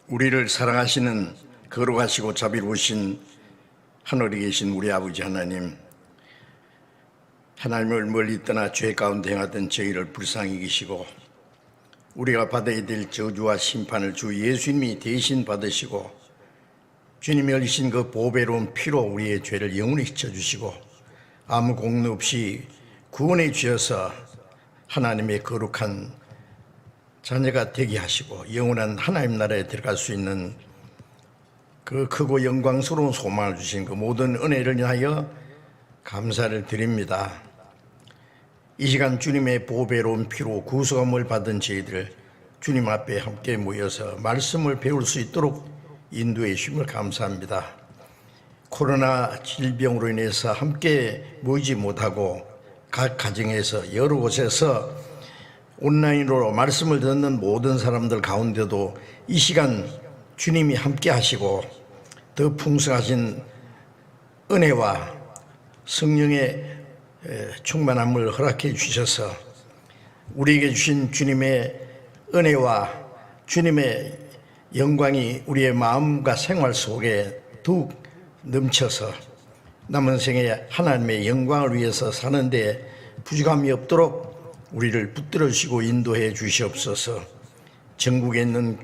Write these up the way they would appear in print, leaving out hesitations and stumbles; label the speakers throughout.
Speaker 1: 우리를 사랑하시는 거룩하시고 자비로우신 하늘에 계신 우리 아버지 하나님, 하나님을 멀리 떠나 죄 가운데 행하던 저희를 불쌍히 여기시고 우리가 받아야 될 저주와 심판을 주 예수님이 대신 받으시고 주님이 흘리신 그 보배로운 피로 우리의 죄를 영원히 씻어주시고 아무 공로 없이 구원해 주셔서 하나님의 거룩한 자녀가 되게 하시고 영원한 하나님 나라에 들어갈 수 있는 그 크고 영광스러운 소망을 주신 그 모든 은혜를 인하여 감사를 드립니다. 이 시간 주님의 보배로운 피로 구속함을 받은 저희들 주님 앞에 함께 모여서 말씀을 배울 수 있도록 인도해 주심을 감사합니다. 코로나 질병으로 인해서 함께 모이지 못하고 각 가정에서 여러 곳에서 온라인으로 말씀을 듣는 모든 사람들 가운데도 이 시간 주님이 함께 하시고 더 풍성하신 은혜와 성령의 충만함을 허락해 주셔서 우리에게 주신 주님의 은혜와 주님의 영광이 우리의 마음과 생활 속에 더욱 넘쳐서 남은 생에 하나님의 영광을 위해서 사는데 부족함이 없도록 우리를 붙들어 주시고 인도해 주시옵소서. 전국에 있는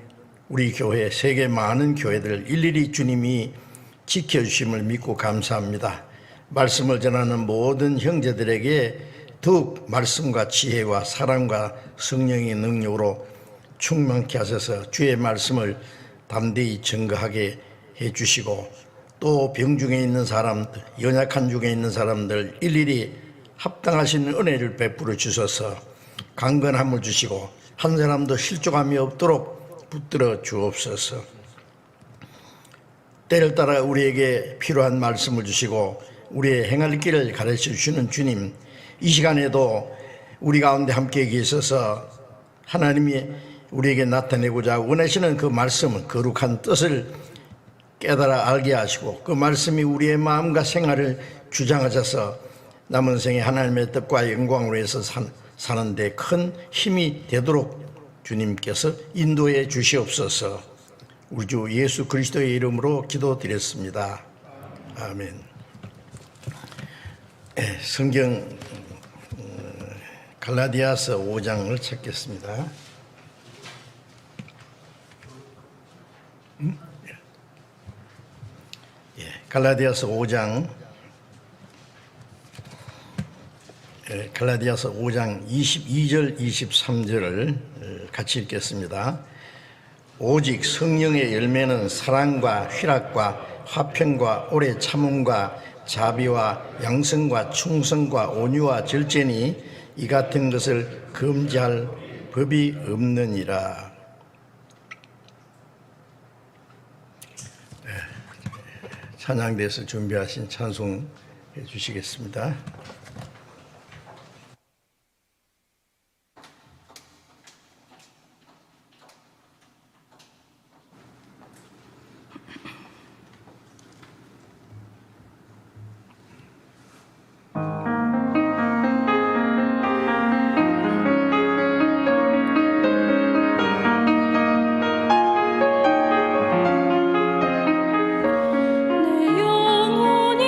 Speaker 1: 우리 교회, 세계 많은 교회들 일일이 주님이 지켜주심을 믿고 감사합니다. 말씀을 전하는 모든 형제들에게 더욱 말씀과 지혜와 사랑과 성령의 능력으로 충만케 하셔서 주의 말씀을 담대히 증거하게 해주시고 또 병중에 있는 사람들, 연약한 중에 있는 사람들 일일이 합당하신 은혜를 베풀어 주셔서 강건함을 주시고 한 사람도 실족함이 없도록 붙들어 주옵소서. 때를 따라 우리에게 필요한 말씀을 주시고 우리의 행할 길을 가르쳐 주시는 주님, 이 시간에도 우리 가운데 함께 계셔서 하나님이 우리에게 나타내고자 원하시는 그 말씀은 거룩한 뜻을 깨달아 알게 하시고 그 말씀이 우리의 마음과 생활을 주장하셔서 남은 생에 하나님의 뜻과 영광을 위해서 사는데 큰 힘이 되도록 주님께서 인도해 주시옵소서. 우리 주 예수 그리스도의 이름으로 기도드렸습니다. 아멘. 성경 갈라디아서 5장을 찾겠습니다. 갈라디아서 5장 22절 23절을 같이 읽겠습니다. 오직 성령의 열매는 사랑과 희락과 화평과 오래 참음과 자비와 양성과 충성과 온유와 절제니 이 같은 것을 금지할 법이 없느니라. 찬양대에서 준비하신 찬송 해주시겠습니다.
Speaker 2: 내 영혼이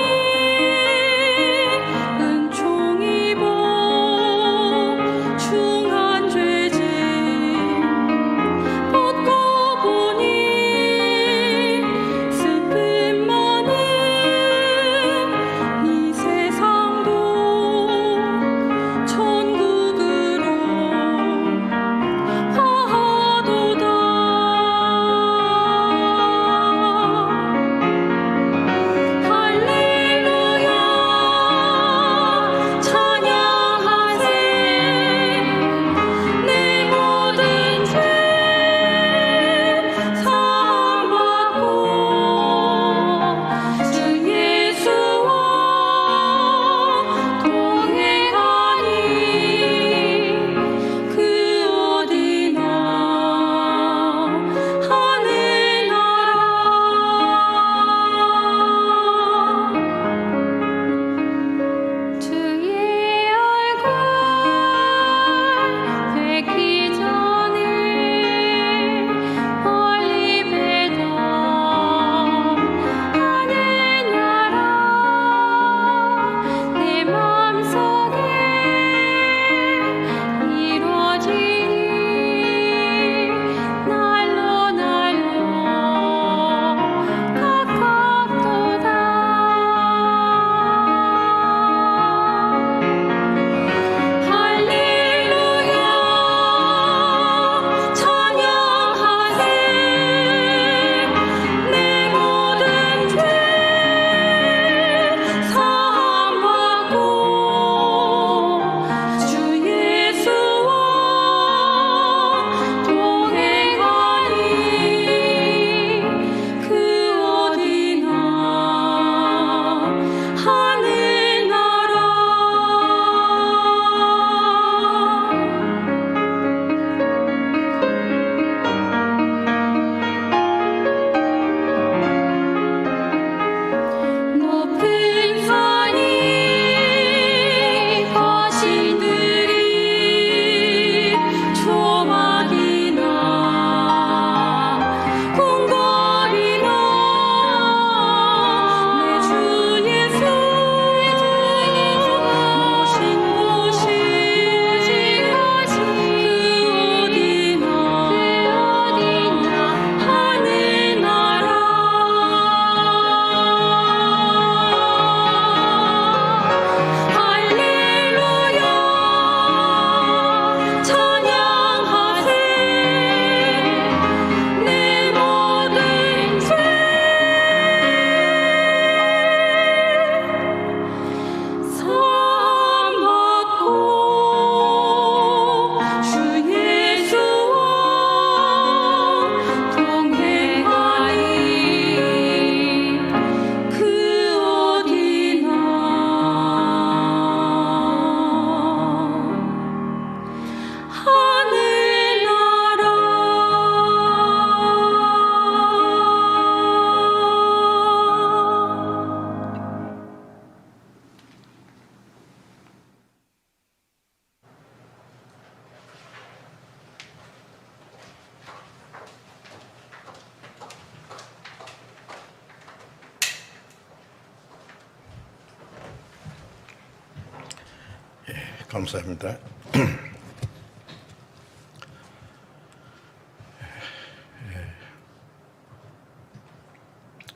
Speaker 1: 감사합니다.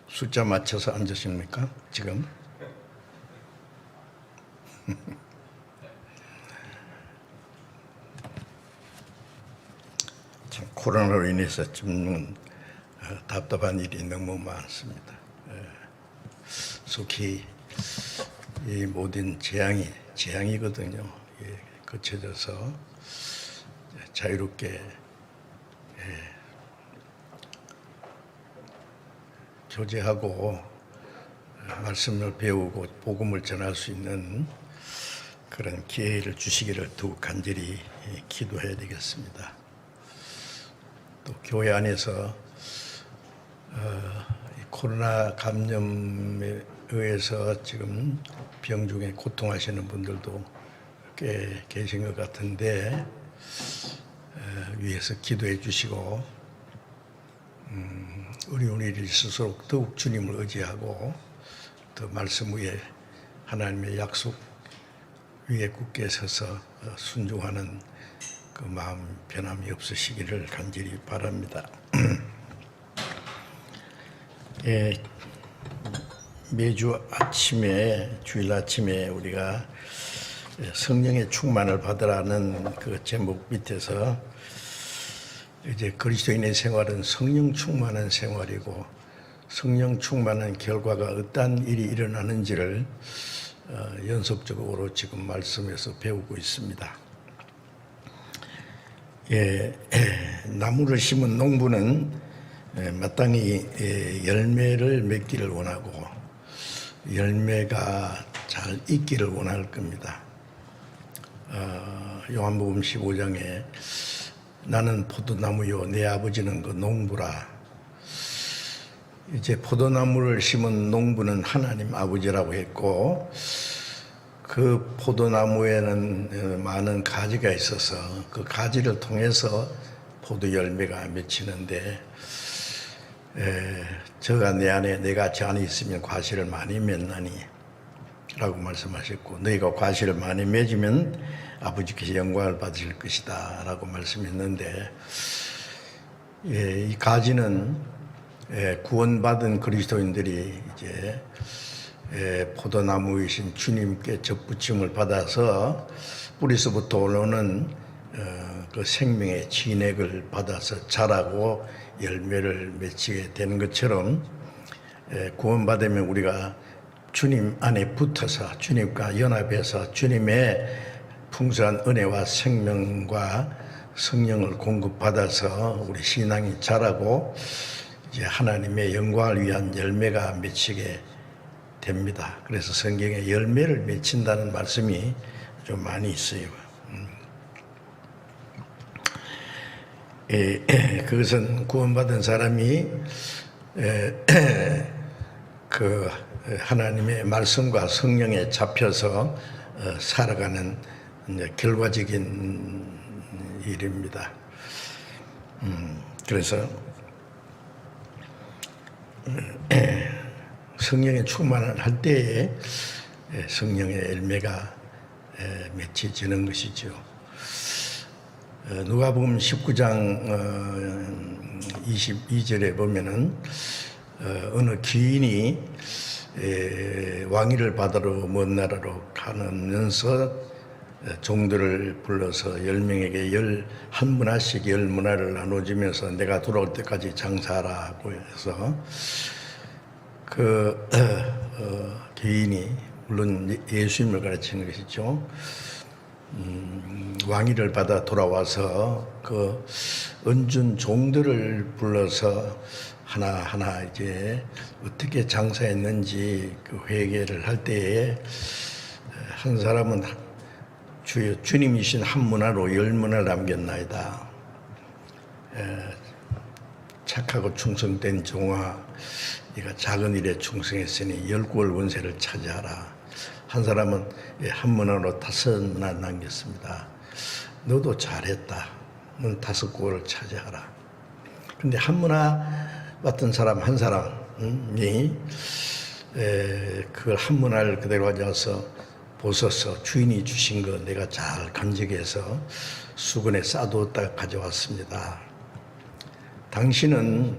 Speaker 1: 숫자 맞춰서 앉으십니까? 지금? 참 코로나로 인해서 좀 답답한 일이 너무 많습니다. 속히 이 모든 재앙이거든요. 거쳐져서 자유롭게 교제하고 말씀을 배우고 복음을 전할 수 있는 그런 기회를 주시기를 더욱 간절히 기도해야 되겠습니다. 또 교회 안에서 코로나 감염에 의해서 지금 병 중에 고통하시는 분들도 꽤 계신 것 같은데 위에서 기도해 주시고 우리 스스로 더욱 주님을 의지하고 더 말씀 위에 하나님의 약속 위에 굳게 서서 순종하는 그 마음 변함이 없으시기를 간절히 바랍니다. 매주 아침에 주일 아침에 우리가 성령의 충만을 받으라는 그 제목 밑에서 이제 그리스도인의 생활은 성령 충만한 생활이고 성령 충만한 결과가 어떠한 일이 일어나는지를 연속적으로 지금 말씀에서 배우고 있습니다. 나무를 심은 농부는 마땅히 열매를 맺기를 원하고 열매가 잘 익기를 원할 겁니다. 요한복음 15장에 나는 포도나무요 내 아버지는 그 농부라. 이제 포도나무를 심은 농부는 하나님 아버지라고 했고 그 포도나무에는 많은 가지가 있어서 그 가지를 통해서 포도 열매가 맺히는데 저가 내 안에 내가 저 안에 있으면 과실을 많이 맺나니 라고 말씀하셨고 너희가 과실을 많이 맺으면 아버지께서 영광을 받으실 것이다 라고 말씀했는데 이 가지는 구원받은 그리스도인들이 이제 포도나무이신 주님께 접붙임을 받아서 뿌리서부터 올라오는 그 생명의 진액을 받아서 자라고 열매를 맺히게 되는 것처럼 구원받으면 우리가 주님 안에 붙어서 주님과 연합해서 주님의 풍성한 은혜와 생명과 성령을 공급받아서 우리 신앙이 자라고 이제 하나님의 영광을 위한 열매가 맺히게 됩니다. 그래서 성경에 열매를 맺힌다는 말씀이 좀 많이 있어요. 그것은 구원받은 사람이 그 하나님의 말씀과 성령에 잡혀서 살아가는 결과적인 일입니다. 그래서 성령의 충만을 할 때에 성령의 열매가 맺혀지는 것이죠. 누가복음 19장 22절에 보면은 어느 귀인이 왕위를 받으러 먼 나라로 가면서 종들을 불러서 10명에게 11문화씩 10문화를 나눠주면서 내가 돌아올 때까지 장사하라고 해서 그 귀인이 물론 예수님을 가르치는 것이죠. 왕위를 받아 돌아와서 그 은준 종들을 불러서 하나하나 이제 어떻게 장사했는지 그 회개를 할 때에 한 사람은 주여 주님이신 한 문화로 10문화를 남겼나이다. 착하고 충성된 종아 네가 작은 일에 충성했으니 10구월 원세를 차지하라. 한 사람은 한 문화로 5문화 남겼습니다. 너도 잘했다. 넌 5구월을 차지하라. 근데 한 문화 받던 사람 한 사람이 그걸 한 문화를 그대로 가져와서 보소서 주인이 주신 거 내가 잘 간직해서 수건에 싸두었다 가져왔습니다. 당신은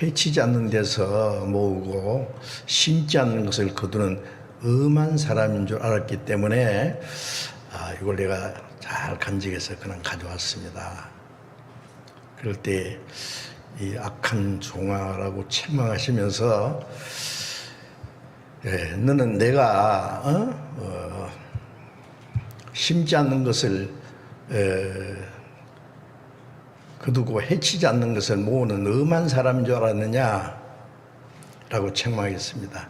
Speaker 1: 해치지 않는 데서 모으고 심지 않는 것을 거두는 엄한 사람인 줄 알았기 때문에 이걸 내가 잘 간직해서 그냥 가져왔습니다. 그럴 때 이 악한 종아라고 책망하시면서 너는 내가 심지 않는 것을 거두고 해치지 않는 것을 모으는 엄한 사람인 줄 알았느냐 라고 책망했습니다.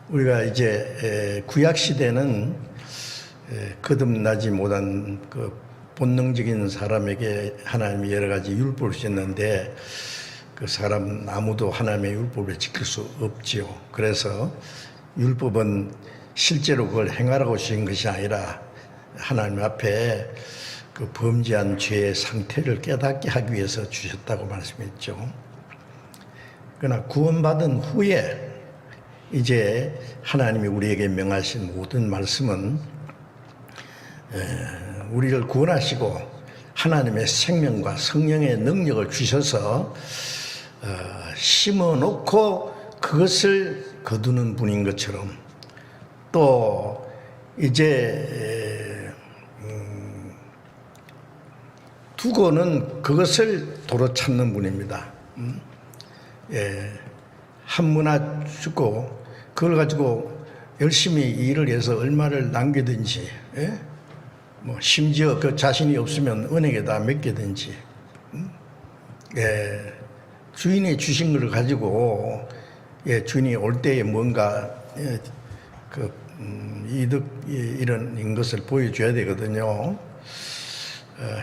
Speaker 1: 우리가 이제 구약 시대는 거듭나지 못한 그 본능적인 사람에게 하나님이 여러 가지 율법을 주셨는데 그 사람은 아무도 하나님의 율법을 지킬 수 없지요. 그래서 율법은 실제로 그걸 행하라고 주신 것이 아니라 하나님 앞에 그 범죄한 죄의 상태를 깨닫게 하기 위해서 주셨다고 말씀했죠. 그러나 구원받은 후에 이제 하나님이 우리에게 명하신 모든 말씀은 우리를 구원하시고 하나님의 생명과 성령의 능력을 주셔서 심어놓고 그것을 거두는 분인 것처럼 또 이제 두고는 그것을 도로 찾는 분입니다. 한 문 하나 주고 그걸 가지고 열심히 일을 해서 얼마를 남기든지 뭐 심지어 그 자신이 없으면 은행에다 맡기든지 주인이 주신 것을 가지고 주인이 올 때에 뭔가 이득 이런 것을 보여줘야 되거든요.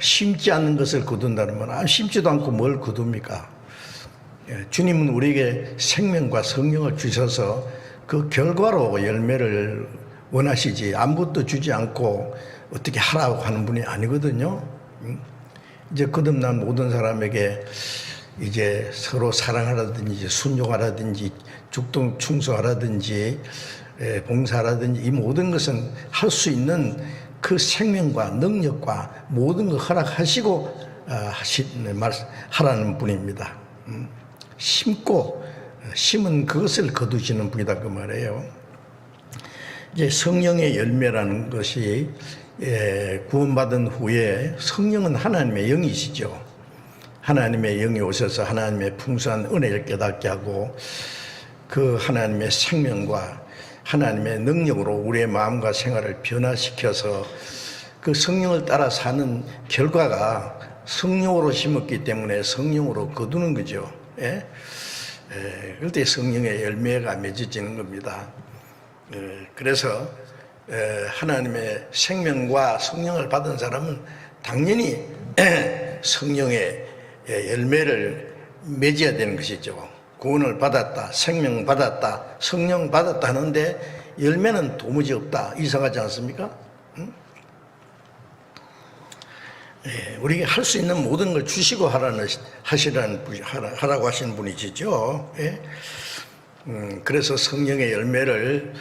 Speaker 1: 심지 않는 것을 거둔다는 건 심지도 않고 뭘 거둡니까? 주님은 우리에게 생명과 성령을 주셔서 그 결과로 열매를 원하시지 아무것도 주지 않고 어떻게 하라고 하는 분이 아니거든요. 이제 거듭난 모든 사람에게 이제 서로 사랑하라든지 순종하라든지 죽동 충성하라든지 봉사하라든지 이 모든 것은 할 수 있는 그 생명과 능력과 모든 걸 허락하시고 하라는 분입니다. 심은 그것을 거두시는 분이다 그 말이에요. 이제 성령의 열매라는 것이 구원받은 후에 성령은 하나님의 영이시죠. 하나님의 영이 오셔서 하나님의 풍성한 은혜를 깨닫게 하고 그 하나님의 생명과 하나님의 능력으로 우리의 마음과 생활을 변화시켜서 그 성령을 따라 사는 결과가 성령으로 심었기 때문에 성령으로 거두는 거죠. 그럴 때 성령의 열매가 맺어지는 겁니다. 그래서 하나님의 생명과 성령을 받은 사람은 당연히 성령의 열매를 맺어야 되는 것이죠. 구원을 받았다, 생명 받았다, 성령 받았다 하는데 열매는 도무지 없다. 이상하지 않습니까? 우리에게 할 수 있는 모든 걸 주시고 하라고 하시는 분이시죠. 그래서 성령의 열매를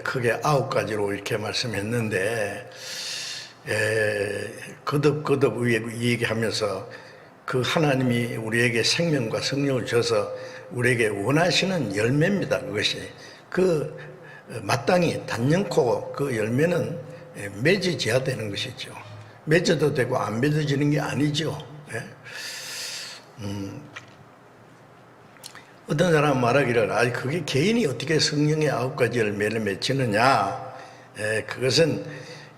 Speaker 1: 크게 9가지로 이렇게 말씀했는데 거듭 얘기하면서 그 하나님이 우리에게 생명과 성령을 줘서 우리에게 원하시는 열매입니다. 그것이 그 마땅히 단연코 그 열매는 맺어져야 되는 것이죠. 맺어도 되고 안 맺어지는 게 아니죠. 어떤 사람은 말하기를 그게 개인이 어떻게 성령의 9가지 열매를 맺히느냐, 그것은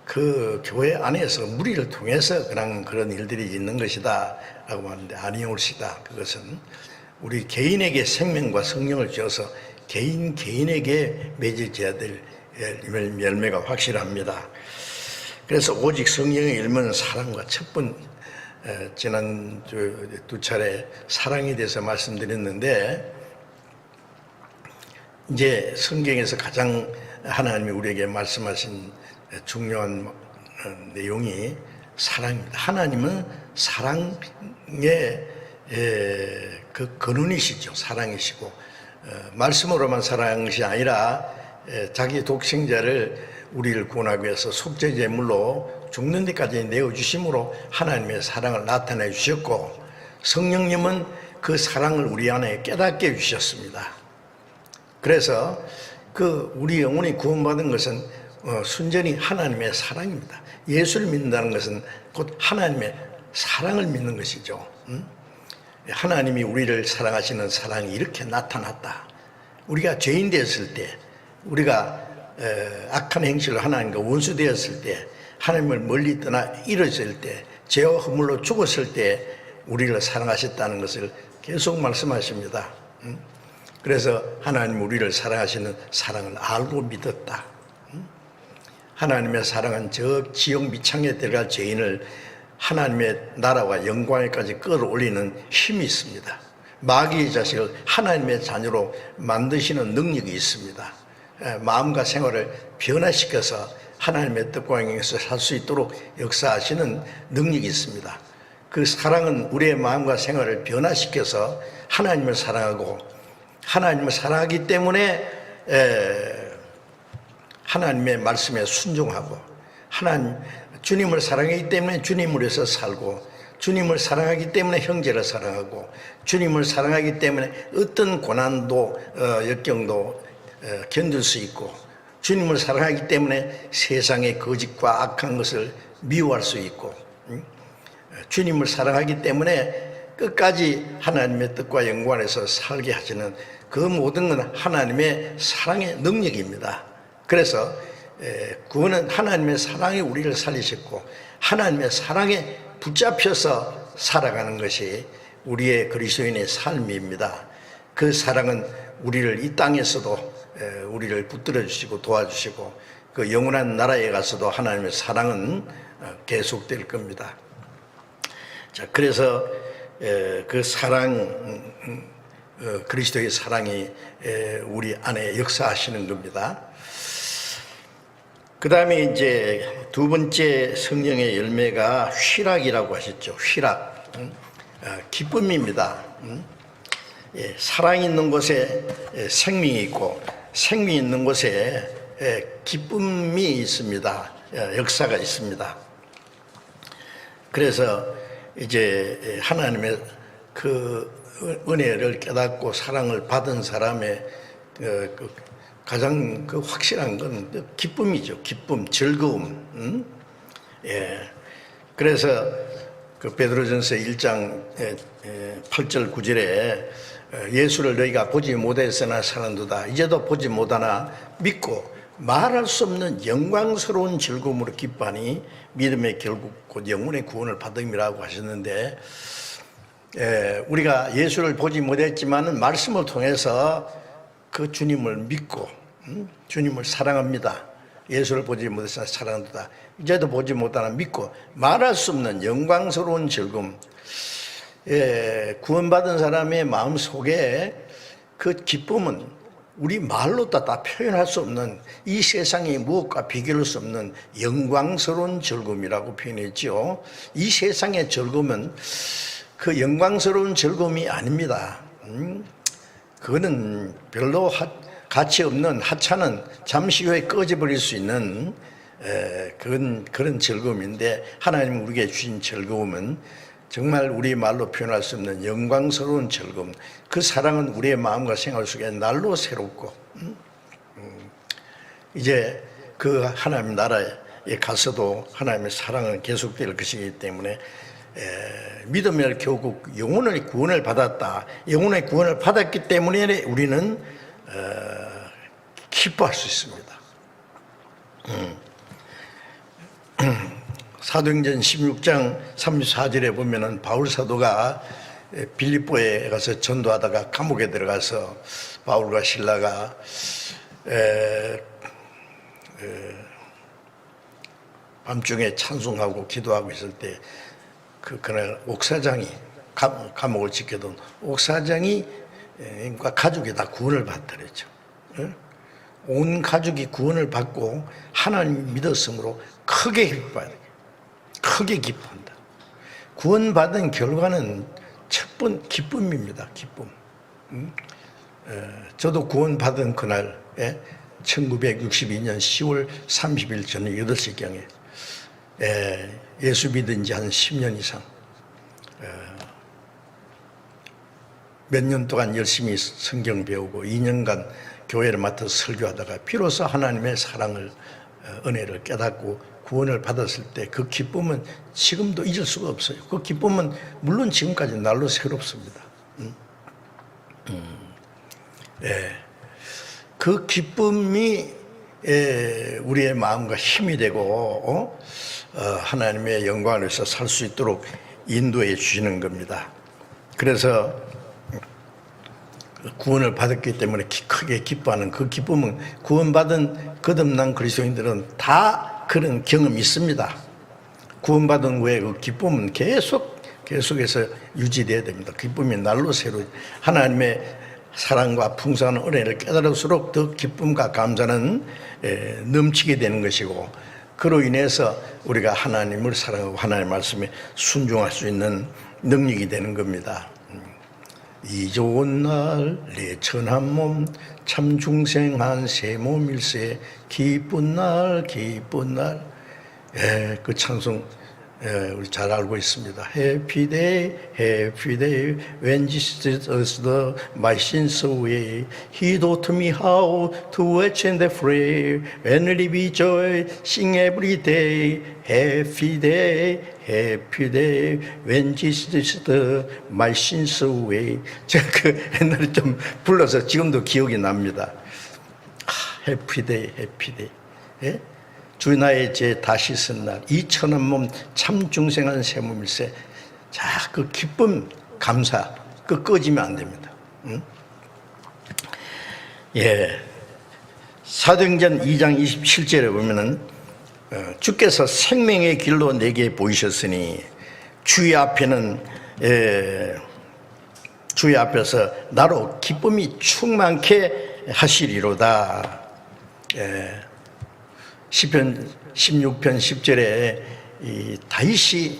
Speaker 1: 그 교회 안에서 무리를 통해서 그런 일들이 있는 것이다 라고 하는데 아니올시다. 그것은 우리 개인에게 생명과 성령을 주어서 개인에게 맺어져야 될 열매가 확실합니다. 그래서 오직 성령의 열매는 사랑과 지난 두 차례 사랑에 대해서 말씀드렸는데 이제 성경에서 가장 하나님이 우리에게 말씀하신 중요한 내용이 사랑입니다. 하나님은 사랑의 그 근원이시죠. 사랑이시고 말씀으로만 사랑한 것이 아니라 자기 독생자를 우리를 구원하기 위해서 속죄제물로 죽는 데까지 내어주심으로 하나님의 사랑을 나타내 주셨고, 성령님은 그 사랑을 우리 안에 깨닫게 해주셨습니다. 그래서 우리 영혼이 구원받은 것은 순전히 하나님의 사랑입니다. 예수를 믿는다는 것은 곧 하나님의 사랑을 믿는 것이죠. 하나님이 우리를 사랑하시는 사랑이 이렇게 나타났다. 우리가 죄인 되었을 때, 우리가 악한 행실로 하나님과 원수되었을 때, 하나님을 멀리 떠나 잃어질 때, 죄와 허물로 죽었을 때 우리를 사랑하셨다는 것을 계속 말씀하십니다. 그래서 하나님 우리를 사랑하시는 사랑을 알고 믿었다. 하나님의 사랑은 저 지옥 미창에 들어갈 죄인을 하나님의 나라와 영광에까지 끌어올리는 힘이 있습니다. 마귀의 자식을 하나님의 자녀로 만드시는 능력이 있습니다. 마음과 생활을 변화시켜서 하나님의 뜻과 영에서 살 수 있도록 역사하시는 능력이 있습니다. 그 사랑은 우리의 마음과 생활을 변화시켜서 하나님을 사랑하고, 하나님을 사랑하기 때문에 하나님의 말씀에 순종하고, 주님을 사랑하기 때문에 주님을 위해서 살고, 주님을 사랑하기 때문에 형제를 사랑하고, 주님을 사랑하기 때문에 어떤 고난도 역경도 견딜 수 있고, 주님을 사랑하기 때문에 세상의 거짓과 악한 것을 미워할 수 있고, 주님을 사랑하기 때문에 끝까지 하나님의 뜻과 영광 안에서 살게 하시는 그 모든 건 하나님의 사랑의 능력입니다. 그래서 구원은 하나님의 사랑이 우리를 살리셨고, 하나님의 사랑에 붙잡혀서 살아가는 것이 우리의 그리스도인의 삶입니다. 그 사랑은 우리를 이 땅에서도 우리를 붙들어 주시고 도와주시고, 그 영원한 나라에 가서도 하나님의 사랑은 계속될 겁니다. 자, 그래서 그 사랑, 그리스도의 사랑이 우리 안에 역사하시는 겁니다. 그 다음에 이제 두 번째 성령의 열매가 희락이라고 하셨죠. 희락, 기쁨입니다. 사랑이 있는 곳에 생명이 있고, 생명이 있는 곳에 기쁨이 있습니다. 역사가 있습니다. 그래서 이제 하나님의 그 은혜를 깨닫고 사랑을 받은 사람의 가장 확실한 건 기쁨이죠. 기쁨, 즐거움. 그래서 베드로전서 1장 8절 9절에 예수를 너희가 보지 못했으나 사랑도다. 이제도 보지 못하나 믿고 말할 수 없는 영광스러운 즐거움으로 기뻐하니 믿음의 결국 곧 영혼의 구원을 받음이라고 하셨는데, 우리가 예수를 보지 못했지만은 말씀을 통해서 그 주님을 믿고 주님을 사랑합니다. 예수를 보지 못해서 사랑한다. 이제도 보지 못하나 믿고 말할 수 없는 영광스러운 즐거움. 구원받은 사람의 마음 속에 그 기쁨은 우리 말로 다 표현할 수 없는, 이 세상의 무엇과 비교할 수 없는 영광스러운 즐거움이라고 표현했죠. 이 세상의 즐거움은 그 영광스러운 즐거움이 아닙니다. 그거는 별로 가치 없는, 하찮은, 잠시 후에 꺼져버릴 수 있는 그런 즐거움인데, 하나님 우리에게 주신 즐거움은 정말 우리 말로 표현할 수 없는 영광스러운 즐거움. 그 사랑은 우리의 마음과 생활 속에 날로 새롭고, 이제 그 하나님 나라에 가서도 하나님의 사랑은 계속될 것이기 때문에 믿음의 결국 영혼의 구원을 받았다. 영혼의 구원을 받았기 때문에 우리는 기뻐할 수 있습니다. 사도행전 16장 34절에 보면은 바울 사도가 빌립보에 가서 전도하다가 감옥에 들어가서 바울과 실라가 밤중에 찬송하고 기도하고 있을 때 그날 옥사장이, 감옥을 지켜둔 옥사장이 가족이 다 구원을 받더랬죠. 온 가족이 구원을 받고 하나님 믿었으므로 크게 기뻐해요. 크게 기뻐한다. 구원받은 결과는 첫 번 기쁨입니다. 기쁨. 저도 구원받은 그날 1962년 10월 30일 저녁 8시경에 예수 믿은 지 한 10년 이상 몇 년 동안 열심히 성경 배우고 2년간 교회를 맡아서 설교하다가 비로소 하나님의 사랑을 은혜를 깨닫고 구원을 받았을 때 그 기쁨은 지금도 잊을 수가 없어요. 그 기쁨은 물론 지금까지 날로 새롭습니다. 그 기쁨이 우리의 마음과 힘이 되고 하나님의 영광을 위해서 살 수 있도록 인도해 주시는 겁니다. 그래서 구원을 받았기 때문에 크게 기뻐하는 그 기쁨은 구원받은 거듭난 그리스도인들은 다 그런 경험이 있습니다. 구원받은 후에 그 기쁨은 계속해서 유지돼야 됩니다. 기쁨이 날로 새로 하나님의 사랑과 풍성한 은혜를 깨달을수록 더 기쁨과 감사는 넘치게 되는 것이고, 그로 인해서 우리가 하나님을 사랑하고 하나님의 말씀에 순종할 수 있는 능력이 되는 겁니다. 이 좋은 날 내 천한 몸 참 중생한 새 몸일세 기쁜 날 기쁜 날. 그 찬송 우리 잘 알고 있습니다. Happy day, happy day, when Jesus is the my sins away. He taught me how to watch and pray, and live joy, sing every day. Happy day, happy day, when Jesus is the my sins away. 제가 그 옛날에 좀 불러서 지금도 기억이 납니다. Happy day, happy day. 예? 주 나의 죄 다시 쓴 날, 이 천한 몸 참 중생한 새 몸일세. 자, 그 기쁨, 감사, 그 꺼지면 안 됩니다. 사도행전 2장 27절에 보면은 주께서 생명의 길로 내게 보이셨으니 주의 앞에는 주의 앞에서 나로 기쁨이 충만케 하시리로다. 시편 16편 10절에 이 다윗이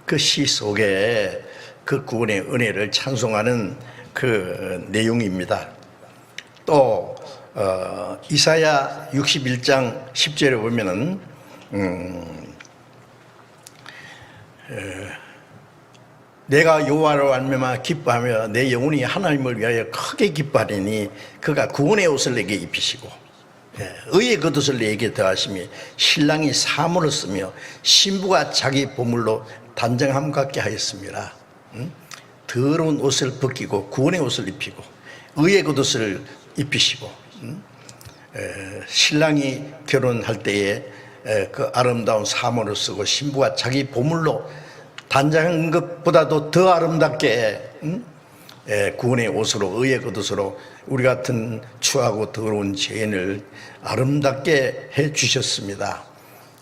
Speaker 1: 그 시 속에 그 구원의 은혜를 찬송하는 그 내용입니다. 또 이사야 61장 10절에 보면은 내가 여호와로 알미암아 기뻐하며 내 영혼이 하나님을 위하여 크게 기뻐하리니 그가 구원의 옷을 내게 입히시고 의의 겉옷을 내게 더하시며 신랑이 사모를 쓰며 신부가 자기 보물로 단정함 갖게 하였습니다. 더러운 옷을 벗기고 구원의 옷을 입히고 의의 겉옷을 입히시고 신랑이 결혼할 때에 그 아름다운 사모를 쓰고 신부가 자기 보물로 단장한 것보다도 더 아름답게 구원의 옷으로 의의 겉옷으로 우리 같은 추하고 더러운 죄인을 아름답게 해 주셨습니다.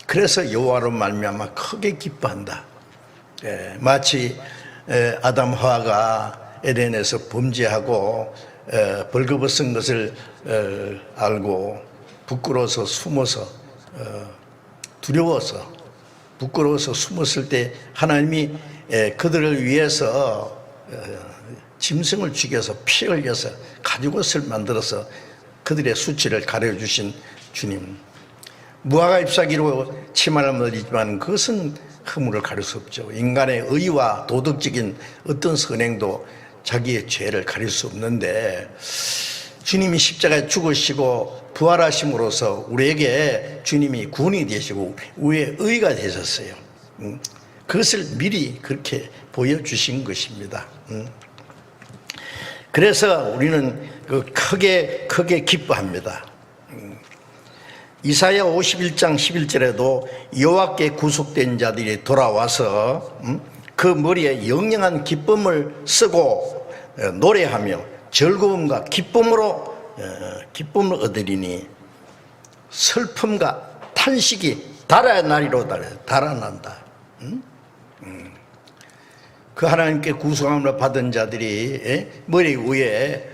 Speaker 1: 그래서 여호와로 말미암아 크게 기뻐한다. 마치 아담 하와가 에덴에서 범죄하고 벌거벗은 것을 알고 부끄러워서 숨어서 두려워서 부끄러워서 숨었을 때 하나님이 그들을 위해서 짐승을 죽여서 피 흘려서 가죽옷을 만들어서 그들의 수치를 가려주신 주님. 무화과 잎사귀로 치마를 만들지만 그것은 허물을 가릴 수 없죠. 인간의 의와 도덕적인 어떤 선행도 자기의 죄를 가릴 수 없는데 주님이 십자가에 죽으시고 부활하심으로써 우리에게 주님이 구원이 되시고 우리의 의가 되셨어요. 그것을 미리 그렇게 보여주신 것입니다. 그래서 우리는 크게 기뻐합니다. 이사야 51장 11절에도 여호와께 구속된 자들이 돌아와서 그 머리에 영영한 기쁨을 쓰고 노래하며 즐거움과 기쁨을 얻으리니 슬픔과 탄식이 달아나리로 달아난다. 그 하나님께 구속함을 받은 자들이 머리 위에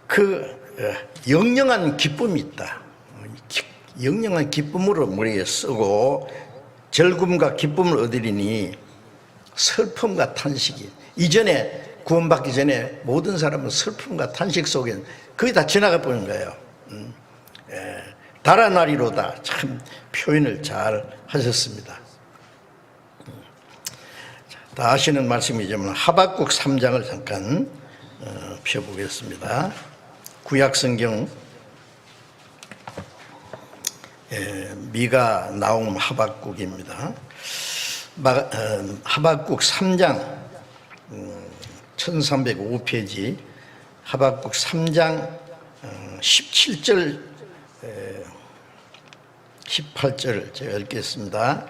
Speaker 1: 그 영영한 기쁨이 있다. 영영한 기쁨으로 머리에 쓰고 즐거움과 기쁨을 얻으리니 슬픔과 탄식이 이전에 구원받기 전에 모든 사람은 슬픔과 탄식 속에 거의 다 지나가 버린 거예요. 달아나리로다. 참 표현을 잘 하셨습니다. 다 아시는 말씀이지만 하박국 3장을 잠깐 펴보겠습니다. 구약성경 미가 나움 하박국입니다. 하박국 3장 1305페이지 하박국 3장 17절 18절 제가 읽겠습니다.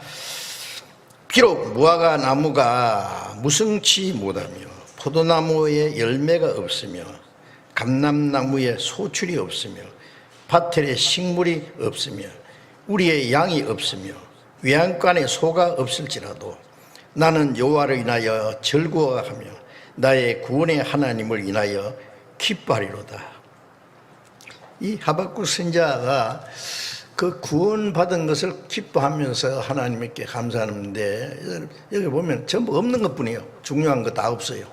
Speaker 1: 비록 무화과 나무가 무성치 못하며 포도나무에 열매가 없으며 감람나무에 소출이 없으며 밭에 식물이 없으며 우리의 양이 없으며 외양간에 소가 없을지라도 나는 여호와를 인하여 즐거워하며 나의 구원의 하나님을 인하여 기뻐하리로다. 이 하박국 선지자가 그 구원받은 것을 기뻐하면서 하나님께 감사하는데 여기 보면 전부 없는 것뿐이에요. 중요한 거 다 없어요.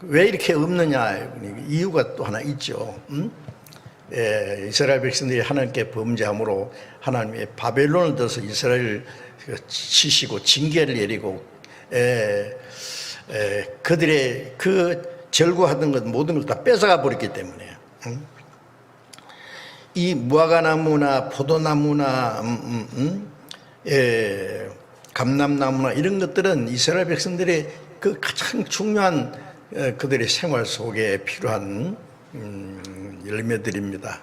Speaker 1: 왜 이렇게 없느냐 이유가 또 하나 있죠. 이스라엘 백성들이 하나님께 범죄함으로 하나님의 바벨론을 들어서 이스라엘을 치시고 징계를 내리고 그들의 그 절구하던 것 모든 걸 다 뺏어가 버렸기 때문에 이 무화과나무나 포도나무나 감람나무나 이런 것들은 이스라엘 백성들의 그 가장 중요한 그들의 생활 속에 필요한 열매들입니다.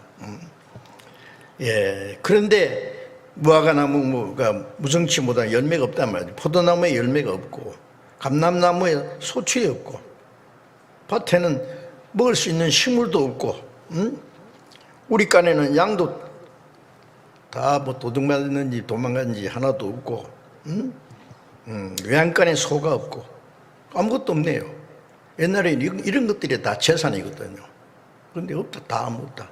Speaker 1: 그런데 무화과나무가 무성치 못한 열매가 없단 말이죠. 포도나무에 열매가 없고 감람나무에 소출이 없고 밭에는 먹을 수 있는 식물도 없고 우리 간에는 양도 다 뭐 도둑맞았는지 도망갔는지 하나도 없고 외양간에 소가 없고 아무것도 없네요. 옛날에 이런 것들이 다 재산이거든요. 그런데 없다. 다 아무것도.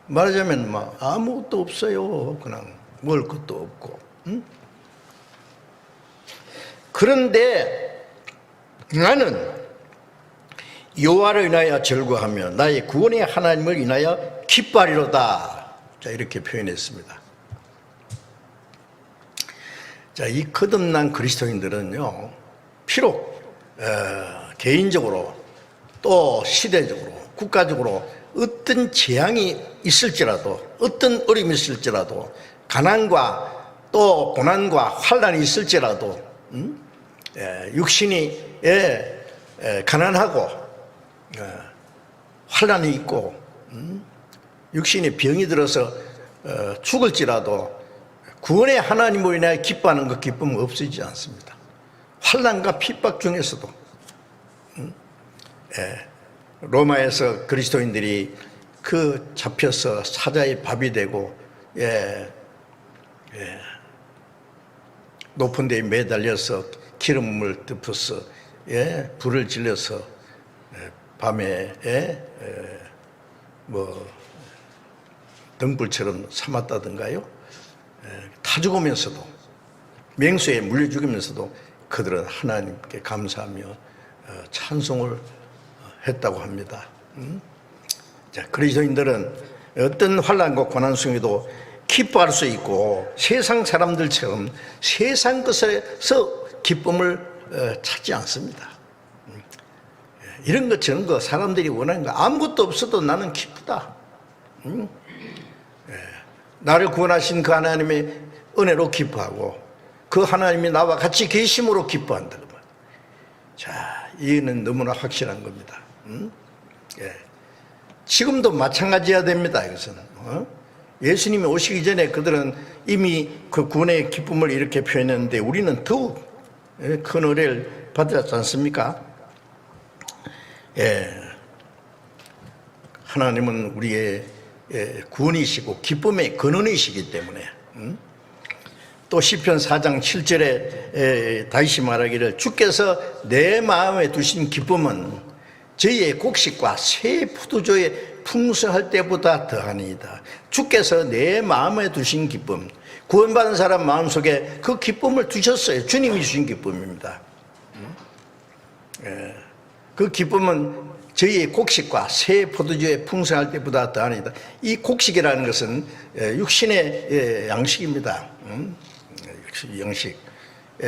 Speaker 1: 말하자면 막 아무것도 없어요. 그냥 먹을 것도 없고. 그런데 나는 여호와를 인하여 즐거워하며 나의 구원의 하나님을 인하여 기뻐하리로다. 자, 이렇게 표현했습니다. 자, 이 거듭난 그리스도인들은요, 비록 개인적으로 또 시대적으로 국가적으로 어떤 재앙이 있을지라도 어떤 어려움이 있을지라도 가난과 또 고난과 환난이 있을지라도 육신이 가난하고 환난이 있고 육신에 병이 들어서 죽을지라도 구원의 하나님으로 인하여 기뻐하는 그 기쁨은 없어지지 않습니다. 환난과 핍박 중에서도 로마에서 그리스도인들이 그 잡혀서 사자의 밥이 되고 높은 데에 매달려서 기름을 덮어서 불을 질러서 밤에 뭐 등불처럼 삼았다든가요. 타 죽으면서도 맹수에 물려 죽으면서도 그들은 하나님께 감사하며 찬송을 했다고 합니다. 자, 그리스도인들은 어떤 환난과 고난 속에도 기뻐할 수 있고 세상 사람들처럼 세상 것에서 기쁨을 찾지 않습니다. 이런 것 저런 거 사람들이 원하는 거 아무것도 없어도 나는 기쁘다. 나를 구원하신 그 하나님의 은혜로 기뻐하고 그 하나님이 나와 같이 계심으로 기뻐한다. 자, 이는 너무나 확실한 겁니다. 지금도 마찬가지야 됩니다. 이것은 예수님이 오시기 전에 그들은 이미 그 구원의 기쁨을 이렇게 표현했는데 우리는 더욱 큰 은혜를 받았지 않습니까? 하나님은 우리의 구원이시고 기쁨의 근원이시기 때문에 또 시편 4장 7절에 다시 말하기를 주께서 내 마음에 두신 기쁨은 저희의 곡식과 새 포도주의 풍성할 때보다 더하니이다. 주께서 내 마음에 두신 기쁨, 구원받은 사람 마음속에 그 기쁨을 두셨어요. 주님이 주신 기쁨입니다. 그 기쁨은 저희의 곡식과 새 포도주의 풍성할 때보다 더하니다. 이 곡식이라는 것은 육신의 양식입니다. 양식.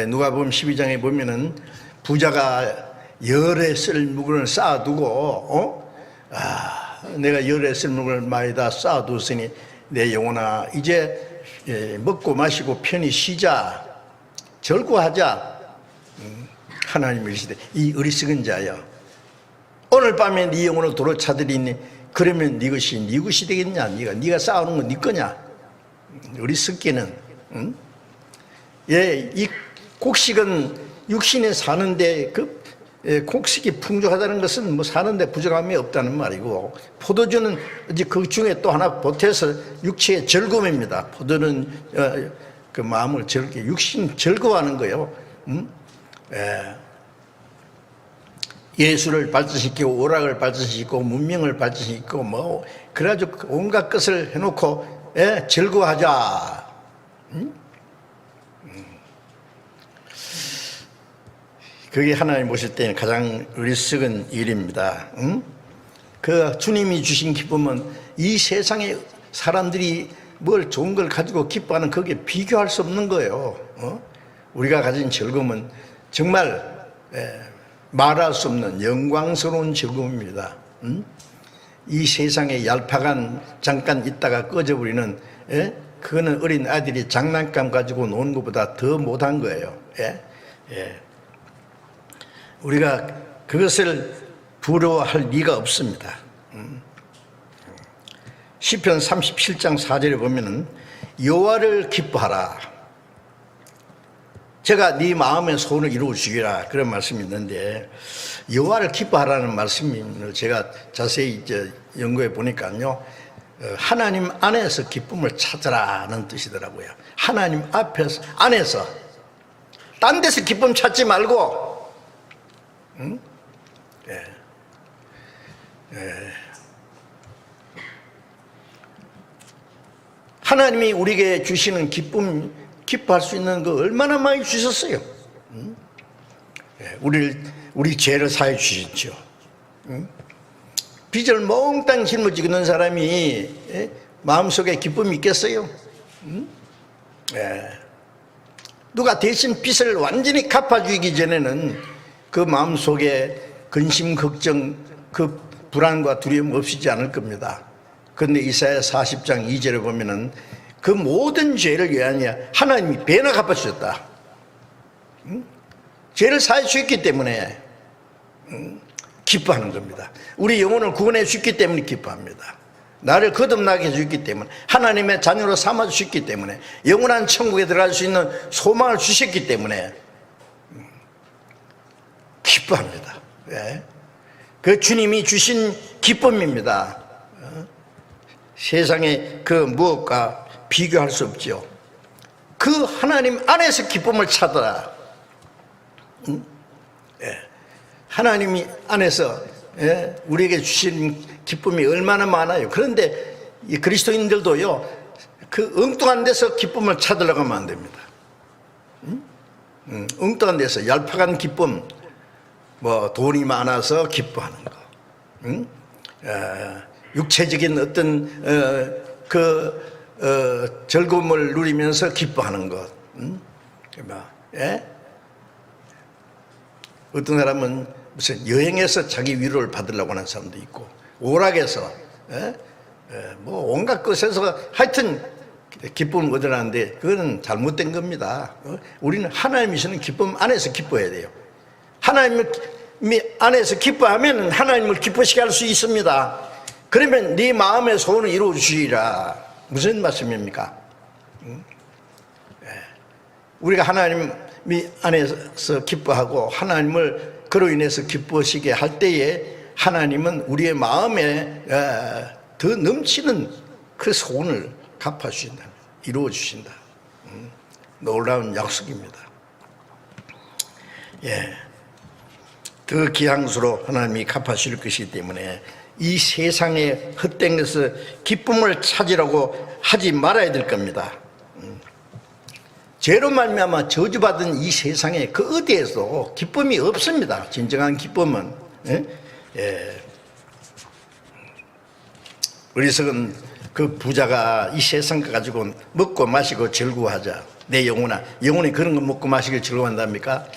Speaker 1: 누가복음 12장에 보면은 부자가 열에 쓸 물건을 쌓아두고 내가 열에 쓸 물건을 많이 다 쌓아두었으니 내 영혼아 이제 먹고 마시고 편히 쉬자, 절구하자. 하나님이 이르시되 이 어리석은 자여, 오늘 밤에 네 영혼을 도로 찾으리니 그러면 네 것이 네 것이 되겠냐? 네가 쌓아놓은 건 네 거냐? 어리석기는. 이 곡식은 육신에 사는데 곡식이 풍족하다는 것은 뭐 사는데 부족함이 없다는 말이고, 포도주는 이제 그 중에 또 하나 보태서 육체의 즐거움입니다. 포도는 그 마음을 즐겁게 육신 즐거워하는 거예요. 예술을 발전시키고 오락을 발전시키고 문명을 발전시키고 뭐 그래가지고 온갖 것을 해놓고 즐거워하자. 그게 하나님 보실 때는 가장 어리석은 일입니다. 그 주님이 주신 기쁨은 이 세상에 사람들이 뭘 좋은 걸 가지고 기뻐하는 그게 비교할 수 없는 거예요. 우리가 가진 즐거움은 정말 말할 수 없는 영광스러운 즐거움입니다. 이 세상에 얄팍한 잠깐 있다가 꺼져버리는, 그거는 어린 아들이 장난감 가지고 노는 것보다 더 못한 거예요. 우리가 그것을 부러워할 리가 없습니다. 시편 37장 4절에 보면은 여호와를 기뻐하라, 제가 네 마음의 소원을 이루어 주리라, 그런 말씀이 있는데, 여호와를 기뻐하라는 말씀을 제가 자세히 연구해 보니까요, 하나님 안에서 기쁨을 찾으라는 뜻이더라고요. 하나님 앞에서, 안에서, 딴 데서 기쁨 찾지 말고, 하나님이 우리에게 주시는 기쁨, 기뻐할 수 있는 거 얼마나 많이 주셨어요. 우리 죄를 사해 주셨죠. 빚을 몽땅 짊어지고 있는 사람이 마음속에 기쁨이 있겠어요? 누가 대신 빚을 완전히 갚아주기 전에는 그 마음속에 근심, 걱정, 그 불안과 두려움 없이지 않을 겁니다. 그런데 이사야 40장 2절에 보면은 그 모든 죄를 위하여 하나님이 배나 갚아주셨다. 죄를 사해 주셨기 때문에 기뻐하는 겁니다. 우리 영혼을 구원해 주셨기 때문에 기뻐합니다. 나를 거듭나게 해주셨기 때문에, 하나님의 자녀로 삼아 주셨기 때문에, 영원한 천국에 들어갈 수 있는 소망을 주셨기 때문에 기뻐합니다. 그 주님이 주신 기쁨입니다. 세상에 그 무엇과 비교할 수 없죠. 그 하나님 안에서 기쁨을 찾아라. 하나님이 안에서 우리에게 주신 기쁨이 얼마나 많아요. 그런데 이 그리스도인들도요, 그 엉뚱한 데서 기쁨을 찾으려고 하면 안 됩니다. 엉뚱한 데서 얄팍한 기쁨, 뭐 돈이 많아서 기뻐하는 거, 육체적인 어떤 즐거움을 누리면서 기뻐하는 것, 어떤 사람은 무슨 여행에서 자기 위로를 받으려고 하는 사람도 있고, 오락에서 뭐 온갖 것에서 하여튼 기쁨을 얻으라는데 그거는 잘못된 겁니다. 우리는 하나님이 주는 기쁨 안에서 기뻐해야 돼요. 하나님이 안에서 기뻐하면 하나님을 기쁘시게 할 수 있습니다. 그러면 네 마음의 소원을 이루어 주시리라. 무슨 말씀입니까? 우리가 하나님이 안에서 기뻐하고 하나님을 그로 인해서 기쁘시게 할 때에 하나님은 우리의 마음에 더 넘치는 그 소원을 갚아주신다, 이루어 주신다. 놀라운 약속입니다. 더 기향수로 하나님이 갚아주실 것이기 때문에 이 세상에 헛된 것을 기쁨을 찾으라고 하지 말아야 될 겁니다. 죄로 말미암아 저주받은 이 세상에 그 어디에서 기쁨이 없습니다. 진정한 기쁨은 예? 예. 어리석은 그 부자가 이 세상 거 가지고 먹고 마시고 즐거워하자. 내 영혼이 그런 거 먹고 마시고 즐거워한답니까?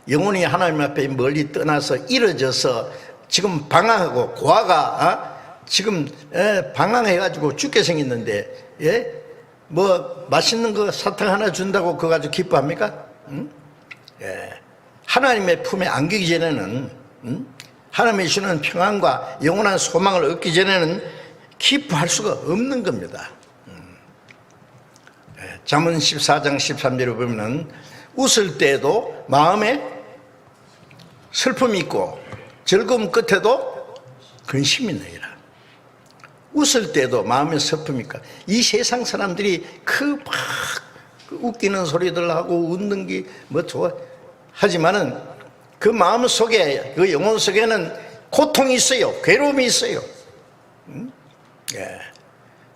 Speaker 1: 영혼이 하나님 앞에 멀리 떠나서 이뤄져서 지금 방황하고 고아가 지금 방황해가지고 죽게 생겼는데, 예? 뭐 맛있는 거 사탕 하나 준다고 그거 가지고 기뻐합니까? 응? 예. 하나님의 품에 안기기 전에는, 하나님이 주는 평안과 영원한 소망을 얻기 전에는 기뻐할 수가 없는 겁니다. 잠언 14장 13절에 보면은 웃을 때에도 마음에 슬픔이 있고 즐거움 끝에도 근심이 너희라. 웃을 때도 마음에 슬픔이 있고, 이 세상 사람들이 막 웃기는 소리들 하고 웃는 게 뭐 좋아 하지만은 그 마음 속에, 그 영혼 속에는 고통이 있어요. 괴로움이 있어요. 예.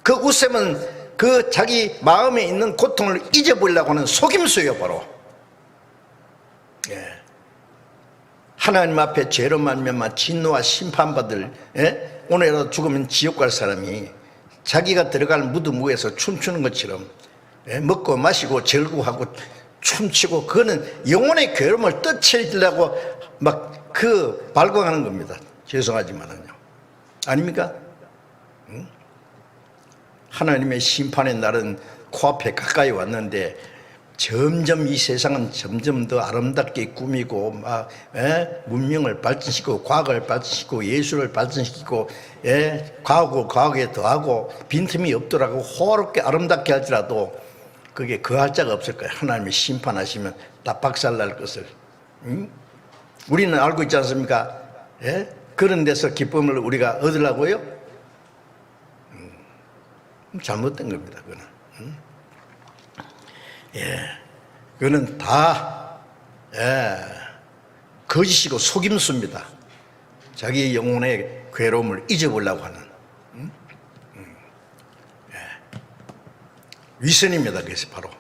Speaker 1: 그 웃음은 그 자기 마음에 있는 고통을 잊어버리려고 하는 속임수예요, 바로. 예. 하나님 앞에 죄로 말미암아 진노와 심판받을, 예? 오늘이라도 죽으면 지옥 갈 사람이 자기가 들어갈 무덤 위에서 춤추는 것처럼, 예? 먹고 마시고 즐거워하고 춤추고, 그거는 영혼의 괴로움을 떨치려고 막 발광하는 겁니다. 죄송하지만은요. 아닙니까? 하나님의 심판의 날은 코앞에 가까이 왔는데 점점 이 세상은 점점 더 아름답게 꾸미고 막 문명을 발전시키고 과학을 발전시키고 예술을 발전시키고 과학에 더하고 빈틈이 없더라고 호화롭게 아름답게 할지라도 그게 거할 자가 없을 거예요. 하나님이 심판하시면 다 박살날 것을. 우리는 알고 있지 않습니까? 그런 데서 기쁨을 우리가 얻으려고요? 잘못된 겁니다. 그거는. 그거는 다 거짓이고 속임수입니다. 자기 영혼의 괴로움을 잊어보려고 하는 위선입니다. 그래서 바로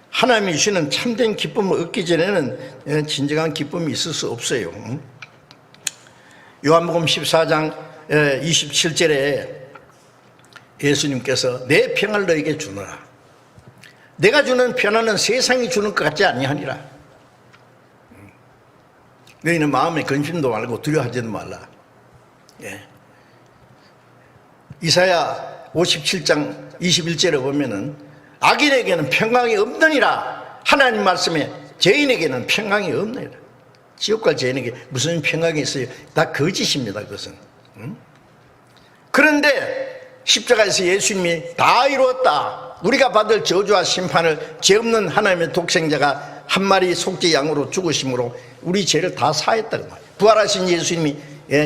Speaker 1: 하나님이 주시는 참된 기쁨을 얻기 전에는 진정한 기쁨이 있을 수 없어요. 요한복음 14장 27절에 예수님께서 내 평안을 너에게 주노라. 내가 주는 평안은 세상이 주는 것 같지 아니하니라. 너희는 마음에 근심도 말고 두려워하지도 말라. 이사야 57장 21절에 보면은 악인에게는 평강이 없느니라. 하나님 말씀에 죄인에게는 평강이 없느니라. 지옥과 죄인에게 무슨 평강이 있어요? 다 거짓입니다. 그것은. 그런데 십자가에서 예수님이 다 이루었다. 우리가 받을 저주와 심판을 죄 없는 하나님의 독생자가 한 마리 속죄 양으로 죽으심으로 우리 죄를 다 사했다고 말이에요. 부활하신 예수님이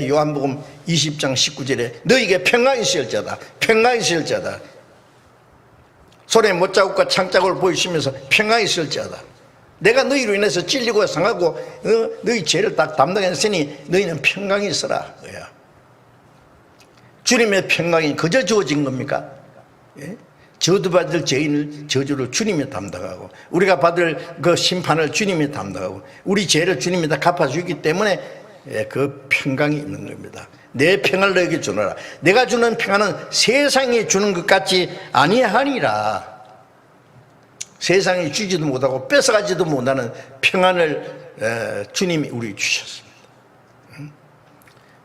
Speaker 1: 요한복음 20장 19절에 너희에게 평강이 있을지어다. 평강이 있을지어다. 손에 못자국과 창자국을 보이시면서 평강이 있을지어다. 내가 너희로 인해서 찔리고 상하고 너희 죄를 다 담당했으니 너희는 평강이 있어라. 주님의 평강이 그저 주어진 겁니까? 저주받을 죄인을 저주를 주님이 담당하고 우리가 받을 그 심판을 주님이 담당하고 우리 죄를 주님이 다 갚아주기 때문에 그 평강이 있는 겁니다. 내 평안을 너에게 주노라. 내가 주는 평안은 세상이 주는 것 같지 아니하니라. 세상이 주지도 못하고 뺏어가지도 못하는 평안을 주님이 우리 주셨습니다.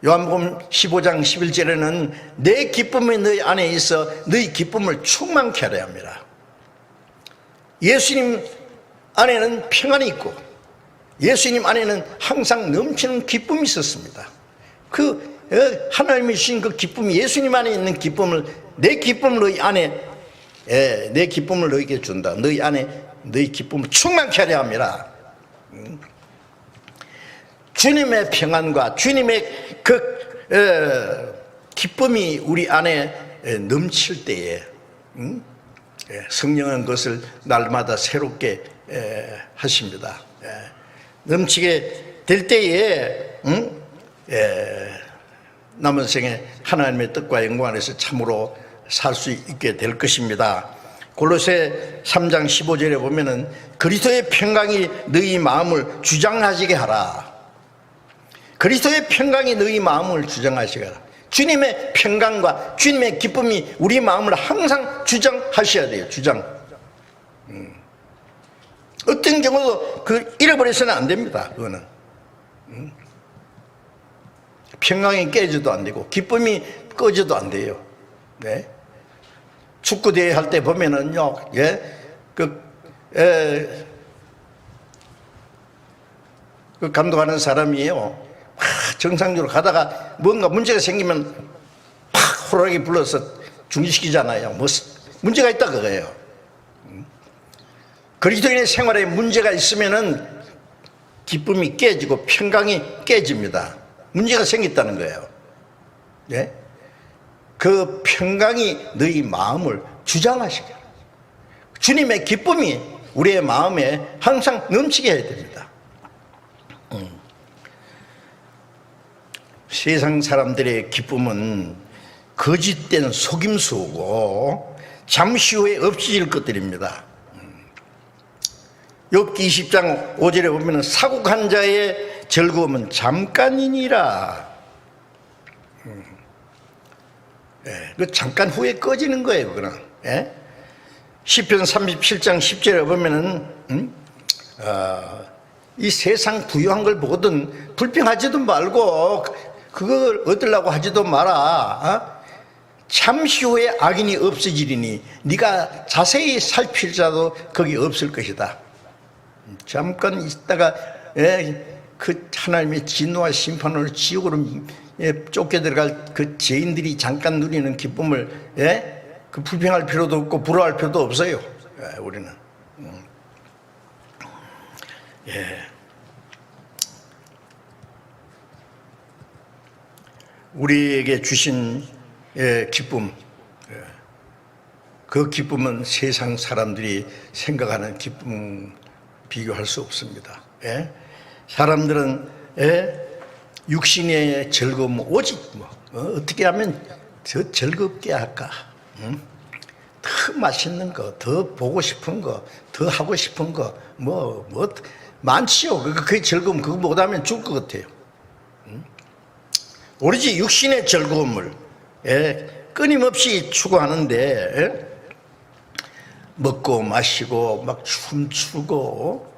Speaker 1: 요한복음 15장 11절에는 내 기쁨이 너희 안에 있어 너희 기쁨을 충만케 하려 합니다. 예수님 안에는 평안이 있고 예수님 안에는 항상 넘치는 기쁨이 있었습니다. 그 하나님이 주신 그 기쁨이 예수님 안에 있는 기쁨을 내 기쁨을 너희 안에 내 기쁨을 너희에게 준다. 너희 안에 너희 기쁨을 충만케 하려 합니다. 주님의 평안과 주님의 그 기쁨이 우리 안에 넘칠 때에 성령은 그것을 날마다 새롭게 하십니다. 넘치게 될 때에 남은 생에 하나님의 뜻과 영광 안에서 참으로 살 수 있게 될 것입니다. 골로새 3장 15절에 보면은 그리스도의 평강이 너희 마음을 주장하시게 하라. 그리스도의 평강이 너희 마음을 주장하시거라. 주님의 평강과 주님의 기쁨이 우리 마음을 항상 주장하셔야 돼요. 주장. 어떤 경우도 잃어버려서는 안 됩니다. 그거는. 평강이 깨져도 안 되고 기쁨이 꺼져도 안 돼요. 네. 축구 대회 할 때 보면은요, 그 감독하는 사람이에요. 정상적으로 가다가 뭔가 문제가 생기면 팍 호랑이 불러서 중지시키잖아요. 뭐 문제가 있다 그거예요. 그리스도인의 생활에 문제가 있으면은 기쁨이 깨지고 평강이 깨집니다. 문제가 생겼다는 거예요. 네? 그 평강이 너희 마음을 주장하시게, 주님의 기쁨이 우리의 마음에 항상 넘치게 해야 됩니다. 세상 사람들의 기쁨은 거짓된 속임수고 잠시 후에 없어질 것들입니다. 욥기 20장 5절에 보면 사국한 자의 즐거움은 잠깐이니라. 그 잠깐 후에 꺼지는 거예요, 그거는. 시편 37장 10절에 보면은 이 세상 부유한 걸 보거든 불평하지도 말고 그걸 얻으려고 하지도 마라. 잠시 후에 악인이 없어지리니 네가 자세히 살필 자도 거기 없을 것이다. 잠깐 있다가 그 하나님의 진노와 심판으로 지옥으로 쫓겨 들어갈 그 죄인들이 잠깐 누리는 기쁨을 그 불평할 필요도 없고 부러워할 필요도 없어요. 우리는. 우리에게 주신 기쁨, 그 기쁨은 세상 사람들이 생각하는 기쁨 비교할 수 없습니다. 사람들은 육신의 즐거움 오직 어떻게 하면 더 즐겁게 할까, 더 맛있는 거, 더 보고 싶은 거, 더 하고 싶은 거 뭐 많지요. 그 즐거움 그거 못하면 죽을 것 같아요. 오로지 육신의 즐거움을 끊임없이 추구하는데 먹고 마시고 막 춤추고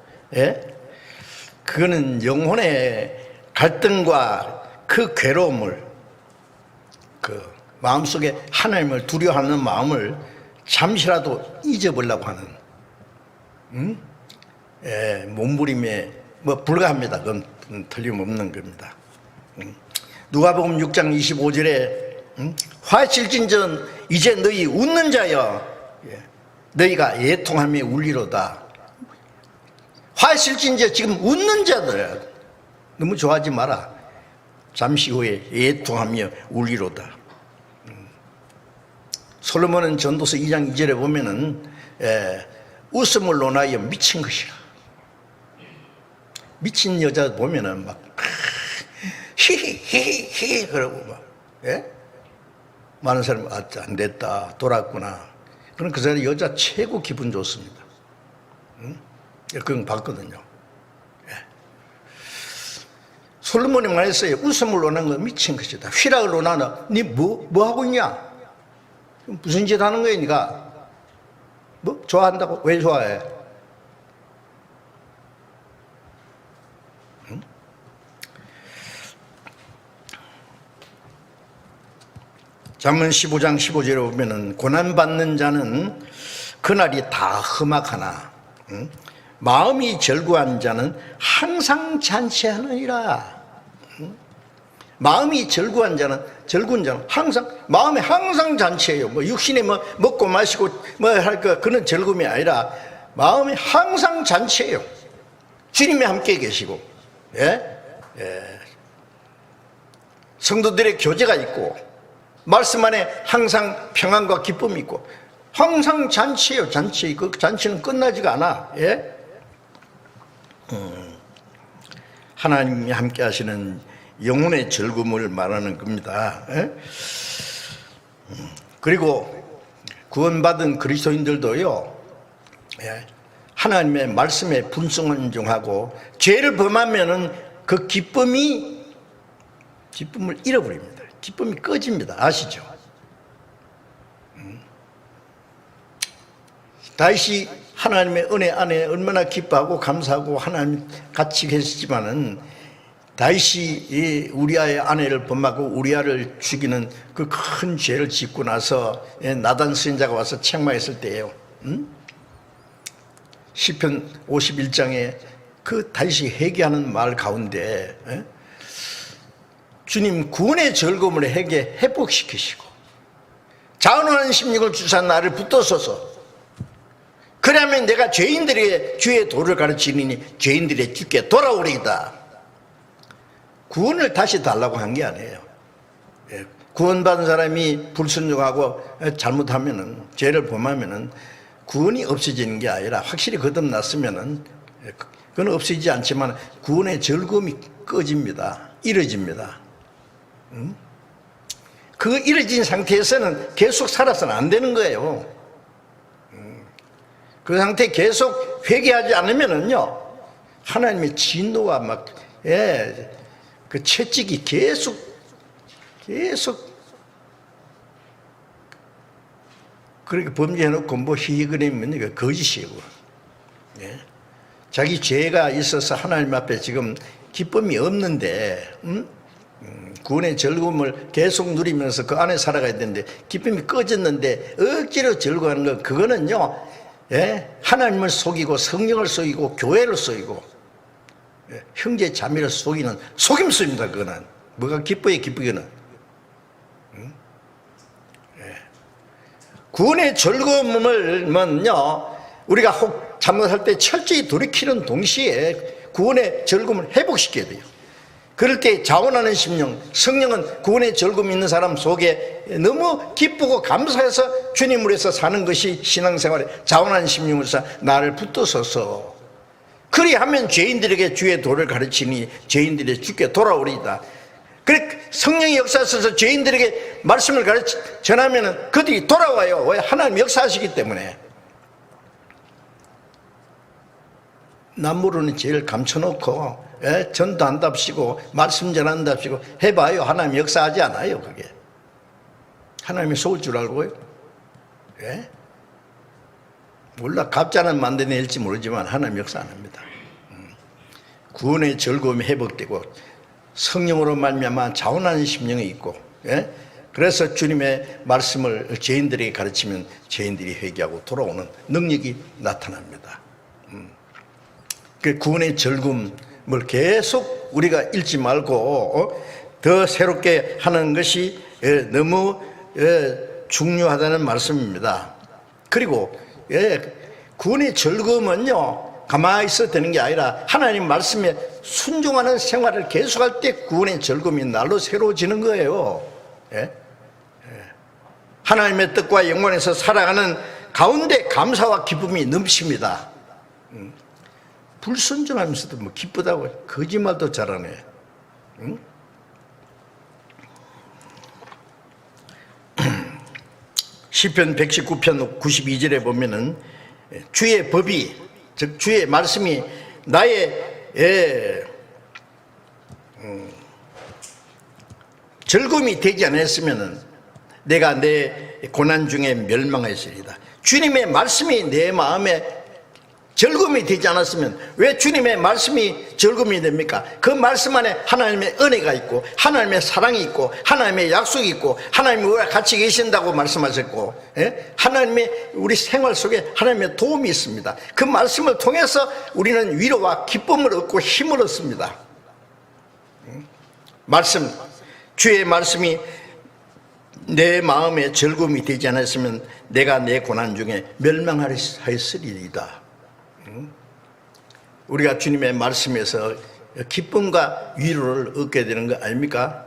Speaker 1: 그거는 영혼의 갈등과 그 괴로움을, 그 마음속에 하나님을 두려워하는 마음을 잠시라도 잊어보려고 하는 몸부림에 불과합니다. 그건 틀림없는 겁니다. 누가복음 6장 25절에 화실진전 이제 너희 웃는 자여 너희가 애통하며 울리로다. 화실진저 지금 웃는 자들 너무 좋아하지 마라. 잠시 후에 애통하며 울리로다. 솔로몬은 전도서 2장 2절에 보면은 웃음을 논하여 미친 것이라. 미친 여자 보면은 막 히히히히 그러고 막 많은 사람이 안 됐다 돌았구나. 그럼 그 사람 여자 최고 기분 좋습니다. 그건 봤거든요. 솔로몬이 말했어요. 웃음을 논하는 건 미친 것이다. 휘락을 논하나 니 뭐 하고 있냐? 무슨 짓 하는 거야 니가? 뭐 좋아한다고? 왜 좋아해? 잠언 15장 15절에 보면은 고난받는 자는 그날이 다 험악하나 마음이 절구한 자는 항상 잔치하느니라. 마음이 절구한 자는 항상 마음에 항상 잔치해요. 뭐 육신에 뭐 먹고 마시고 뭐 할 거 그런 즐거움이 아니라 마음이 항상 잔치해요. 주님이 함께 계시고 성도들의 교제가 있고 말씀 안에 항상 평안과 기쁨이 있고 항상 잔치예요. 잔치. 그 잔치는 끝나지가 않아. 하나님이 함께 하시는 영혼의 즐거움을 말하는 겁니다. 그리고 구원받은 그리스도인들도요, 하나님의 말씀에 분성은중하고 죄를 범하면은 그 기쁨이 기쁨을 잃어버립니다. 기쁨이 꺼집니다. 아시죠? 다윗이 하나님의 은혜 안에 얼마나 기뻐하고 감사하고 하나님 같이 계시지만은 다윗이 우리아의 아내를 범하고 우리아를 죽이는 그 큰 죄를 짓고 나서 나단 선지자가 와서 책망했을 때예요. 시편 51장에 그 다윗이 회개하는 말 가운데 주님 구원의 즐거움을 회복시키시고 자원하는 심령을 주사 나를 붙들소서. 그러면 내가 죄인들에게 주의 도를 가르치니 죄인들의 주께 돌아오리이다. 구원을 다시 달라고 한 게 아니에요. 구원받은 사람이 불순종하고 잘못하면은, 죄를 범하면은 구원이 없어지는 게 아니라 확실히 거듭났으면은 그건 없어지지 않지만 구원의 즐거움이 꺼집니다. 잃어집니다. 그 잃어진 상태에서는 계속 살아서는 안 되는 거예요. 그 상태에 계속 회개하지 않으면은요, 하나님의 진노와 그 채찍이 계속 그렇게 범죄해놓고 희희거리면 거짓이에요. 예. 자기 죄가 있어서 하나님 앞에 지금 기쁨이 없는데, 구원의 즐거움을 계속 누리면서 그 안에 살아가야 되는데 기쁨이 꺼졌는데 억지로 즐거워하는 거, 그거는요, 하나님을 속이고 성령을 속이고 교회를 속이고 형제 자매를 속이는 속임수입니다. 그거는 뭐가 기뻐요? 기쁘기는. 구원의 즐거움을요, 우리가 혹 잘못할 때 철저히 돌이키는 동시에 구원의 즐거움을 회복시켜야 돼요. 그럴 때 자원하는 심령, 성령은 구원의 즐거움이 있는 사람 속에 너무 기쁘고 감사해서 주님을 위해서 사는 것이 신앙생활에 자원하는 심령으로서 나를 붙들어서, 그리하면 죄인들에게 주의 도를 가르치니 죄인들의 주께 돌아오리이다. 그래, 성령이 역사하셔서 죄인들에게 말씀을 전하면 그들이 돌아와요. 왜? 하나님 역사하시기 때문에. 남 모르는 죄를 감춰놓고 전도 한답시고 말씀 전한답시고 해봐요. 하나님 역사하지 않아요. 그게 하나님이 속을 줄 알고요. 몰라, 갑자는 만들어낼지 모르지만 하나님 역사 안 합니다. 구원의 즐거움이 회복되고 성령으로 말미암아 자원하는 심령이 있고, 그래서 주님의 말씀을 죄인들에게 가르치면 죄인들이 회개하고 돌아오는 능력이 나타납니다. 그 구원의 즐거움을 계속 우리가 잃지 말고 더 새롭게 하는 것이 너무 중요하다는 말씀입니다. 그리고 구원의 즐거움은요, 가만히 있어도 되는 게 아니라 하나님 말씀에 순종하는 생활을 계속할 때 구원의 즐거움이 날로 새로워지는 거예요. 하나님의 뜻과 영광에서 살아가는 가운데 감사와 기쁨이 넘칩니다. 불순종하면서도 뭐 기쁘다고 거짓말도 잘하네. 시편 119편 92절에 보면은 주의 법이, 즉 주의 말씀이 나의 즐거움이 되지 않았으면은 내가 내 고난 중에 멸망했으리다. 주님의 말씀이 내 마음에 즐거움이 되지 않았으면 왜 주님의 말씀이 즐거움이 됩니까? 그 말씀 안에 하나님의 은혜가 있고 하나님의 사랑이 있고 하나님의 약속이 있고 하나님이 우리와 같이 계신다고 말씀하셨고, 하나님의 우리 생활 속에 하나님의 도움이 있습니다. 그 말씀을 통해서 우리는 위로와 기쁨을 얻고 힘을 얻습니다. 말씀, 주의 말씀이 내 마음에 즐거움이 되지 않았으면 내가 내 고난 중에 멸망하였으리이다. 우리가 주님의 말씀에서 기쁨과 위로를 얻게 되는 거 아닙니까?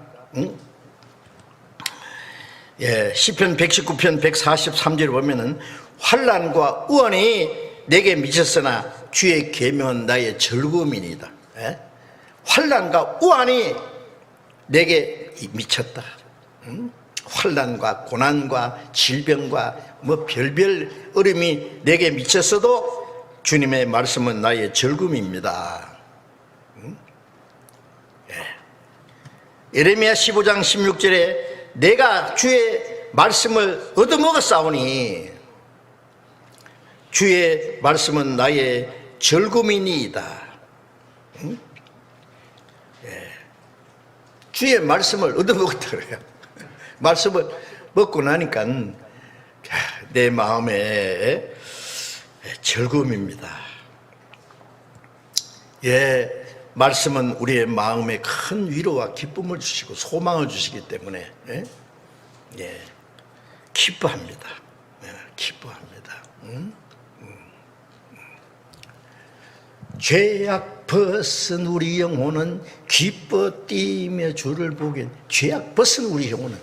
Speaker 1: 시편 119편 143절에 보면은 환난과 우환이 내게 미쳤으나 주의 계명은 나의 즐거움이니이다. 환난과 우환이 내게 미쳤다. 환난과 고난과 질병과 뭐 별별 어려움이 내게 미쳤어도 주님의 말씀은 나의 즐거움입니다. 예레미야 15장 16절에 내가 주의 말씀을 얻어먹었사오니 주의 말씀은 나의 절구미니이다. 주의 말씀을 얻어먹었다 그래요. 말씀을 먹고 나니까 내 마음에 절구입니다. 말씀은 우리의 마음에 큰 위로와 기쁨을 주시고 소망을 주시기 때문에 기뻐합니다. 기뻐합니다. 죄악 벗은 우리 영혼은 기뻐 뛰며 주를 보게. 죄악 벗은 우리 영혼은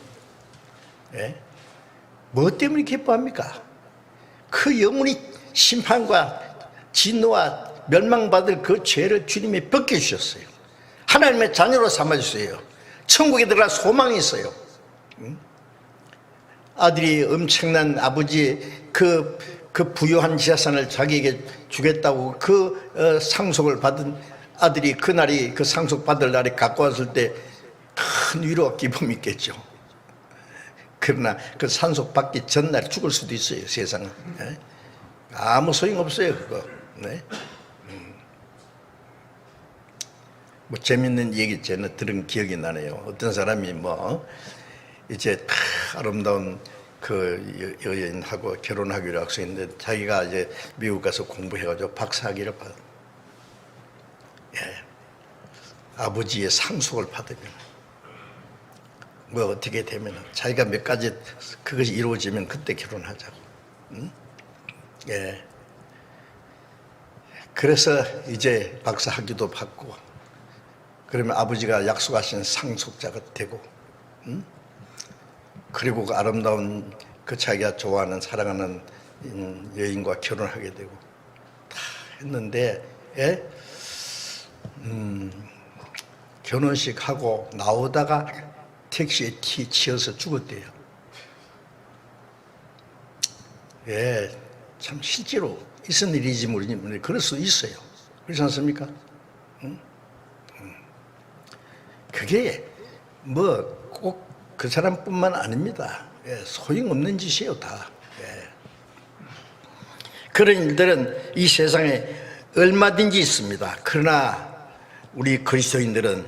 Speaker 1: 뭐 때문에 기뻐합니까? 그 영혼이 심판과 진노와 멸망받을 그 죄를 주님이 벗겨주셨어요. 하나님의 자녀로 삼아주세요. 천국에 들어갈 소망이 있어요. 아들이 엄청난 아버지의 그 부유한 재산을 자기에게 주겠다고 그 상속을 받은 아들이 그날이 그 상속 받을 날이 갖고 왔을 때 큰 위로와 기쁨이 있겠죠. 그러나 그 상속 받기 전날 죽을 수도 있어요. 세상은 아무 소용없어요 그거. 뭐 재밌는 얘기 제가 들은 기억이 나네요. 어떤 사람이 이제 아름다운 그 여인하고 결혼하기로 약속했는데 자기가 이제 미국 가서 공부해가지고 박사학위를 받아. 아버지의 상속을 받으면 뭐 어떻게 되면 자기가 몇 가지 그것이 이루어지면 그때 결혼하자고. 그래서 이제 박사학위도 받고 그러면 아버지가 약속하신 상속자가 되고 그리고 그 아름다운 그 자기가 좋아하는 사랑하는 여인과 결혼하게 되고 다 했는데 결혼식 하고 나오다가 택시에 치여서 죽었대요. 참 실제로 있은 일이지 모르겠는데 그럴 수 있어요. 그렇지 않습니까? 그게 뭐 꼭 그 사람뿐만 아닙니다. 소용없는 짓이에요 다. 그런 일들은 이 세상에 얼마든지 있습니다. 그러나 우리 그리스도인들은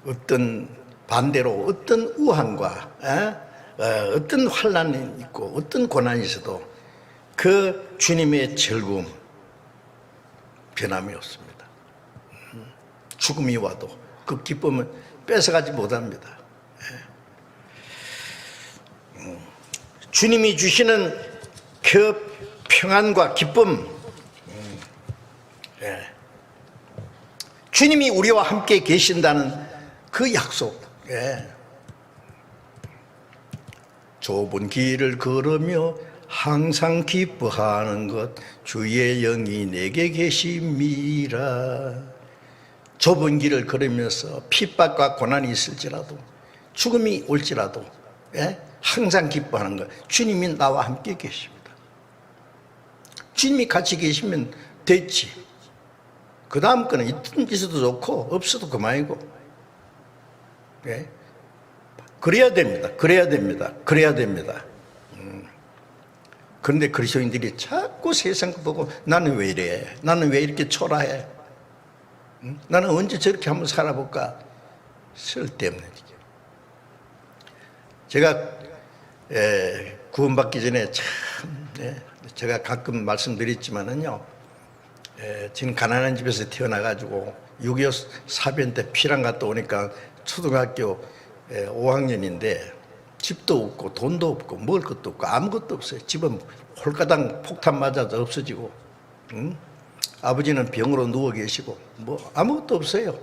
Speaker 1: 어떤 반대로 어떤 우환과 어떤 환난이 있고 어떤 고난이 있어도 그 주님의 즐거움 변함이 없습니다. 죽음이 와도 그 기쁨은 뺏어가지 못합니다. 주님이 주시는 그 평안과 기쁨, 주님이 우리와 함께 계신다는 그 약속, 좁은 길을 걸으며 항상 기뻐하는 것 주의 영이 내게 계심이라. 좁은 길을 걸으면서 핍박과 고난이 있을지라도 죽음이 올지라도 항상 기뻐하는 것. 주님이 나와 함께 계십니다. 주님이 같이 계시면 됐지. 그 다음 거는 있어도 좋고 없어도 그만이고. 그래야 됩니다. 그래야 됩니다. 그래야 됩니다. 그런데 그리스도인들이 자꾸 세상 보고 나는 왜 이래? 나는 왜 이렇게 초라해? 나는 언제 저렇게 한번 살아볼까? 쓸데없는 얘기죠. 제가 구원받기 전에 참 제가 가끔 말씀드렸지만은요, 지금 가난한 집에서 태어나가지고 6.25 사변 때 피랑 갔다 오니까 초등학교 5학년인데 집도 없고 돈도 없고 먹을 것도 없고 아무것도 없어요. 집은 홀가당 폭탄 맞아서 없어지고, 아버지는 병으로 누워 계시고 뭐 아무것도 없어요.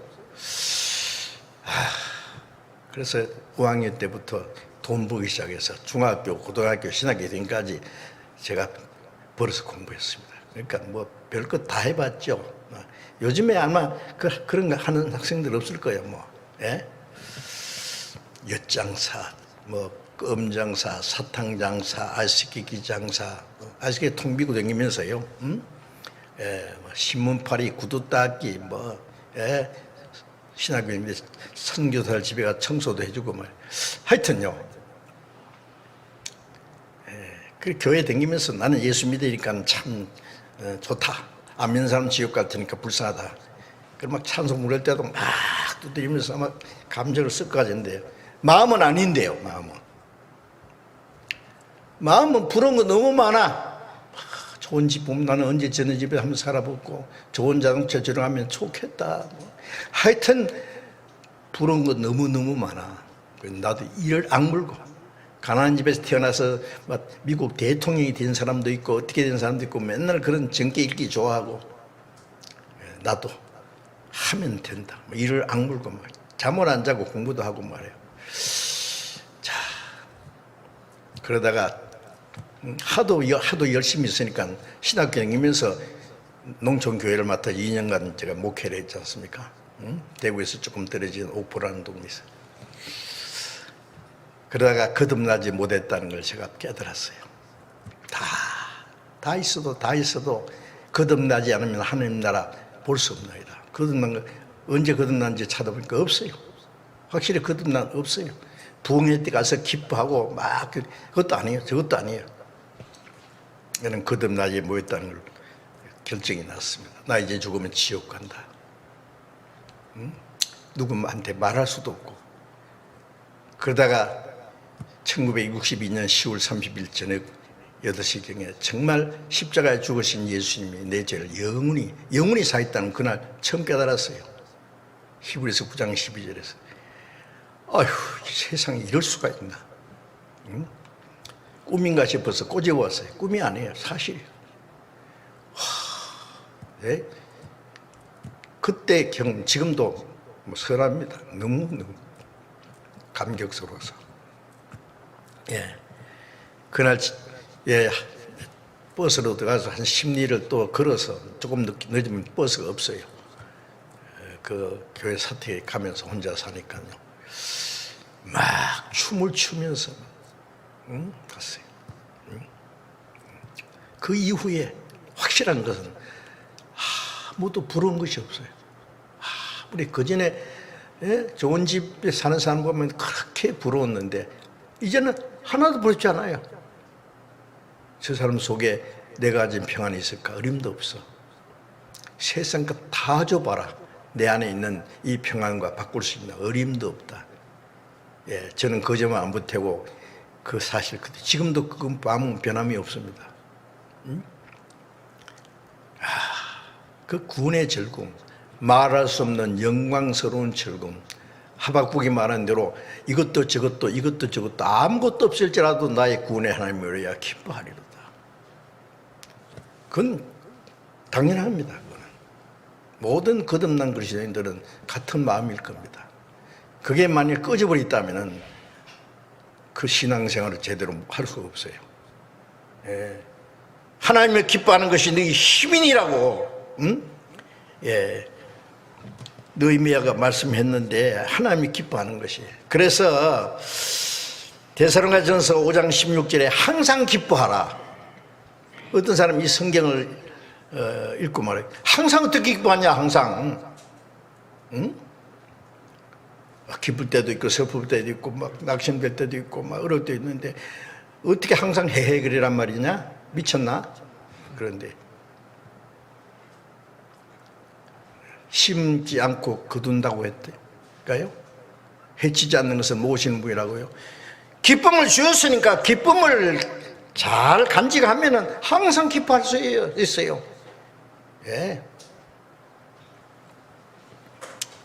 Speaker 1: 그래서 5학년 때부터 돈 벌기 시작해서 중학교, 고등학교, 신학교 등까지 제가 벌어서 공부했습니다. 그러니까 뭐 별것 다 해봤죠. 요즘에 아마 그런 거 하는 학생들 없을 거예요. 뭐 엿장사, 뭐 껌장사, 사탕장사, 아이스크림 장사, 아이스크림 통 비고 다니면서요. 뭐 신문팔이, 구두 닦기, 신학교인데 선교사를 집에 가 청소도 해주고 하여튼요. 그 교회 다니면서 나는 예수 믿으니까 참 좋다. 안 믿는 사람 지옥 갈 테니까 불쌍하다. 그럼 막 찬송 부를 때도 막 두드리면서 막 감정을 섞어가지는데요. 마음은 아닌데요. 마음은 부러운 거 너무 많아. 좋은 집 보면 나는 언제 저런 집에 한번 살아보고 좋은 자동차 저렴하면 좋겠다. 하여튼 부러운 거 너무너무 많아. 나도 이를 악물고 가난한 집에서 태어나서 막 미국 대통령이 된 사람도 있고 어떻게 된 사람도 있고 맨날 그런 정계 읽기 좋아하고 나도 하면 된다. 이를 악물고 잠을 안 자고 공부도 하고 말해요. 자, 그러다가 하도 열심히 있으니까 신학교 다니면서 농촌교회를 맡아 2년간 제가 목회를 했지 않습니까? 대구에서 조금 떨어진 옥포라는 동네에서. 그러다가 거듭나지 못했다는 걸 제가 깨달았어요. 다 있어도 거듭나지 않으면 하나님 나라 볼 수 없나이다. 언제 거듭난지 찾아보니까 없어요. 확실히 거듭난 없어요. 부흥회 때 가서 기뻐하고 그것도 아니에요. 저것도 아니에요. 저는 거듭나지 못했다는 걸 결정이 났습니다. 나 이제 죽으면 지옥 간다. 누구한테 말할 수도 없고. 그러다가 1962년 10월 30일 저녁 8시경에 정말 십자가에 죽으신 예수님이 내 죄를 영원히 사했다는 그날 처음 깨달았어요. 히브리서 9장 12절에서 아휴, 세상에 이럴 수가 있나. 꿈인가 싶어서 꼬집어왔어요. 꿈이 아니에요. 사실이에요. 네? 그때 지금도 설합니다. 너무 감격스러워서. 그날 버스로 들어가서 한 10리를 또 걸어서 조금 늦으면 버스가 없어요. 그 교회 사택에 가면서 혼자 사니까요. 막 춤을 추면서 갔어요. 그 이후에 확실한 것은 아무도 부러운 것이 없어요. 우리 그전에 좋은 집에 사는 사람 보면 그렇게 부러웠는데 이제는 하나도 부럽지 않아요. 저 사람 속에 내가 가진 평안이 있을까? 어림도 없어. 세상 것 다 줘봐라. 내 안에 있는 이 평안과 바꿀 수 있는 어림도 없다. 저는 그 점을 안 보태고 그 사실 지금도 그 마음은 변함이 없습니다. 그 구원의 즐거움, 말할 수 없는 영광스러운 즐거움. 하박국이 말한 대로 이것도 저것도 아무것도 없을지라도 나의 구원의 하나님을 위하여 기뻐하리로다. 그건 당연합니다. 그거는. 모든 거듭난 그리스도인들은 같은 마음일 겁니다. 그게 만일 꺼져버렸다면 그 신앙생활을 제대로 할 수가 없어요. 하나님을 기뻐하는 것이 너희 힘이니라고. 느헤미야가 말씀했는데 하나님이 기뻐하는 것이. 그래서 데살로니가전서 5장 16절에 항상 기뻐하라. 어떤 사람이 이 성경을 읽고 말해요. 항상 어떻게 기뻐하냐? 항상 기쁠 때도 있고 슬플 때도 있고 막 낙심될 때도 있고 막 어려울 때도 있는데 어떻게 항상 헤헤 그리란 말이냐? 미쳤나? 그런데 심지 않고 거둔다고 했대요. 해치지 않는 것은 모시는 분이라고요. 기쁨을 주었으니까 기쁨을 잘 간직하면 항상 기뻐할 수 있어요.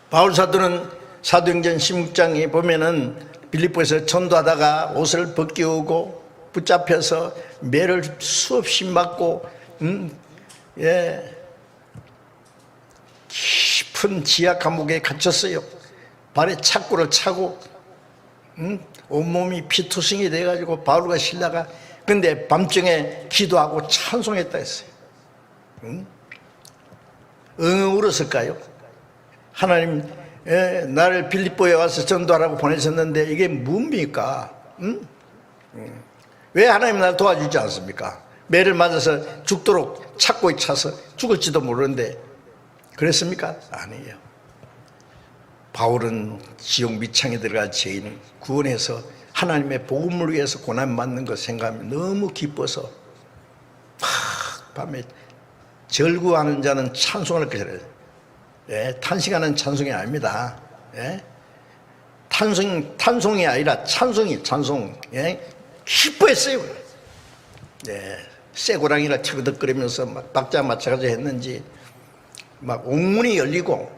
Speaker 1: 바울 사도는 사도행전 16장에 보면은 빌립보에서 전도하다가 옷을 벗기우고 붙잡혀서 매를 수없이 맞고 깊은 지하 감옥에 갇혔어요. 발에 착고를 차고 온몸이 피투성이 돼가지고 바울과 실라가 근데 밤중에 기도하고 찬송했다 했어요. 울었을까요? 하나님 나를 빌립보에 와서 전도하라고 보내셨는데 이게 뭡니까? 왜 하나님 나를 도와주지 않습니까? 매를 맞아서 죽도록 착고에 차서 죽을지도 모르는데 그랬습니까? 아니에요. 바울은 지옥 밑창에 들어간 죄인을 구원해서 하나님의 복음을 위해서 고난받는 것 생각하면 너무 기뻐서 밤에 절구하는 자는 찬송할 것이라. 예, 탄식하는 찬송이 아닙니다. 예? 탄송이 아니라 찬송. 예? 기뻐했어요. 예, 쇠고랑이라 티그덕거리면서 막 박자 맞춰가지고 했는지 막 옥문이 열리고,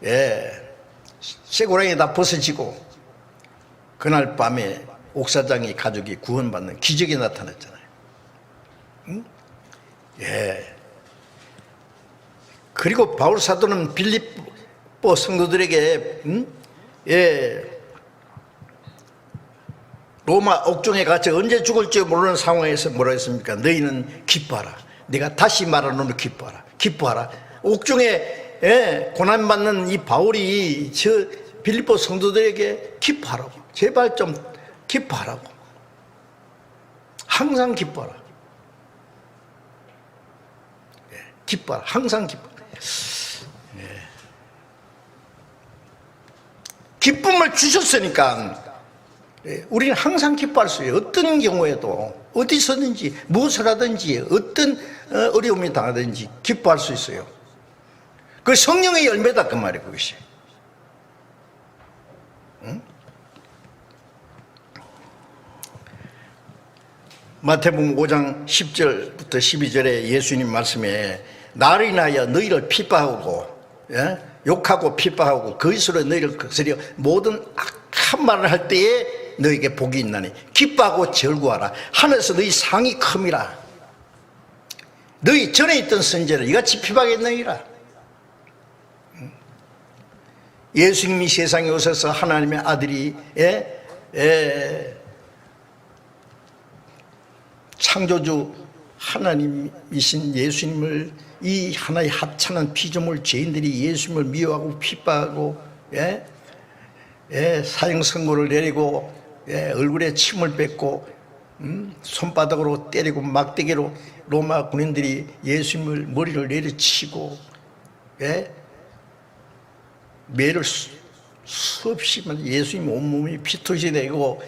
Speaker 1: 예, 쇠고랑이 다 벗어지고 그날 밤에 옥사장이 가족이 구원받는 기적이 나타났잖아요. 예. 그리고 바울 사도는 빌립보 성도들에게 예, 로마 옥중에 갇혀 언제 죽을지 모르는 상황에서 뭐라 했습니까? 너희는 기뻐하라. 내가 다시 말하노니 기뻐하라. 기뻐하라. 옥중에 예, 고난받는 이 바울이 저 빌립보 성도들에게 기뻐하라고. 제발 좀 기뻐하라고. 항상 기뻐하라. 예, 기뻐하라. 항상 기뻐하라. 예. 기쁨을 주셨으니까 우리는 항상 기뻐할 수 있어요. 어떤 경우에도 어디서든지 무엇을 하든지 어떤 어려움이 당하든지 기뻐할 수 있어요. 그 성령의 열매다 그 말이에요. 그것이. 응? 마태복음 5장 10절부터 12절에 예수님 말씀에 나를 인하여 너희를 핍박하고 예? 욕하고 핍박하고 거짓으로 너희를 거스려 모든 악한 말을 할 때에 너희에게 복이 있나니 기뻐하고 절구하라. 하늘에서 너희 상이 큼이라. 너희 전에 있던 선지자를 이같이 핍박했느니라. 예수님이 세상에 오셔서 하나님의 아들이 창조주 하나님이신 예수님을 이 하나의 하찮은 피조물 죄인들이 예수님을 미워하고 핍박하고 사형 선고를 내리고 얼굴에 침을 뱉고 손바닥으로 때리고 막대기로 로마 군인들이 예수님을 머리를 내리치고 매를 수없이 예수님 온몸이 피토시 되고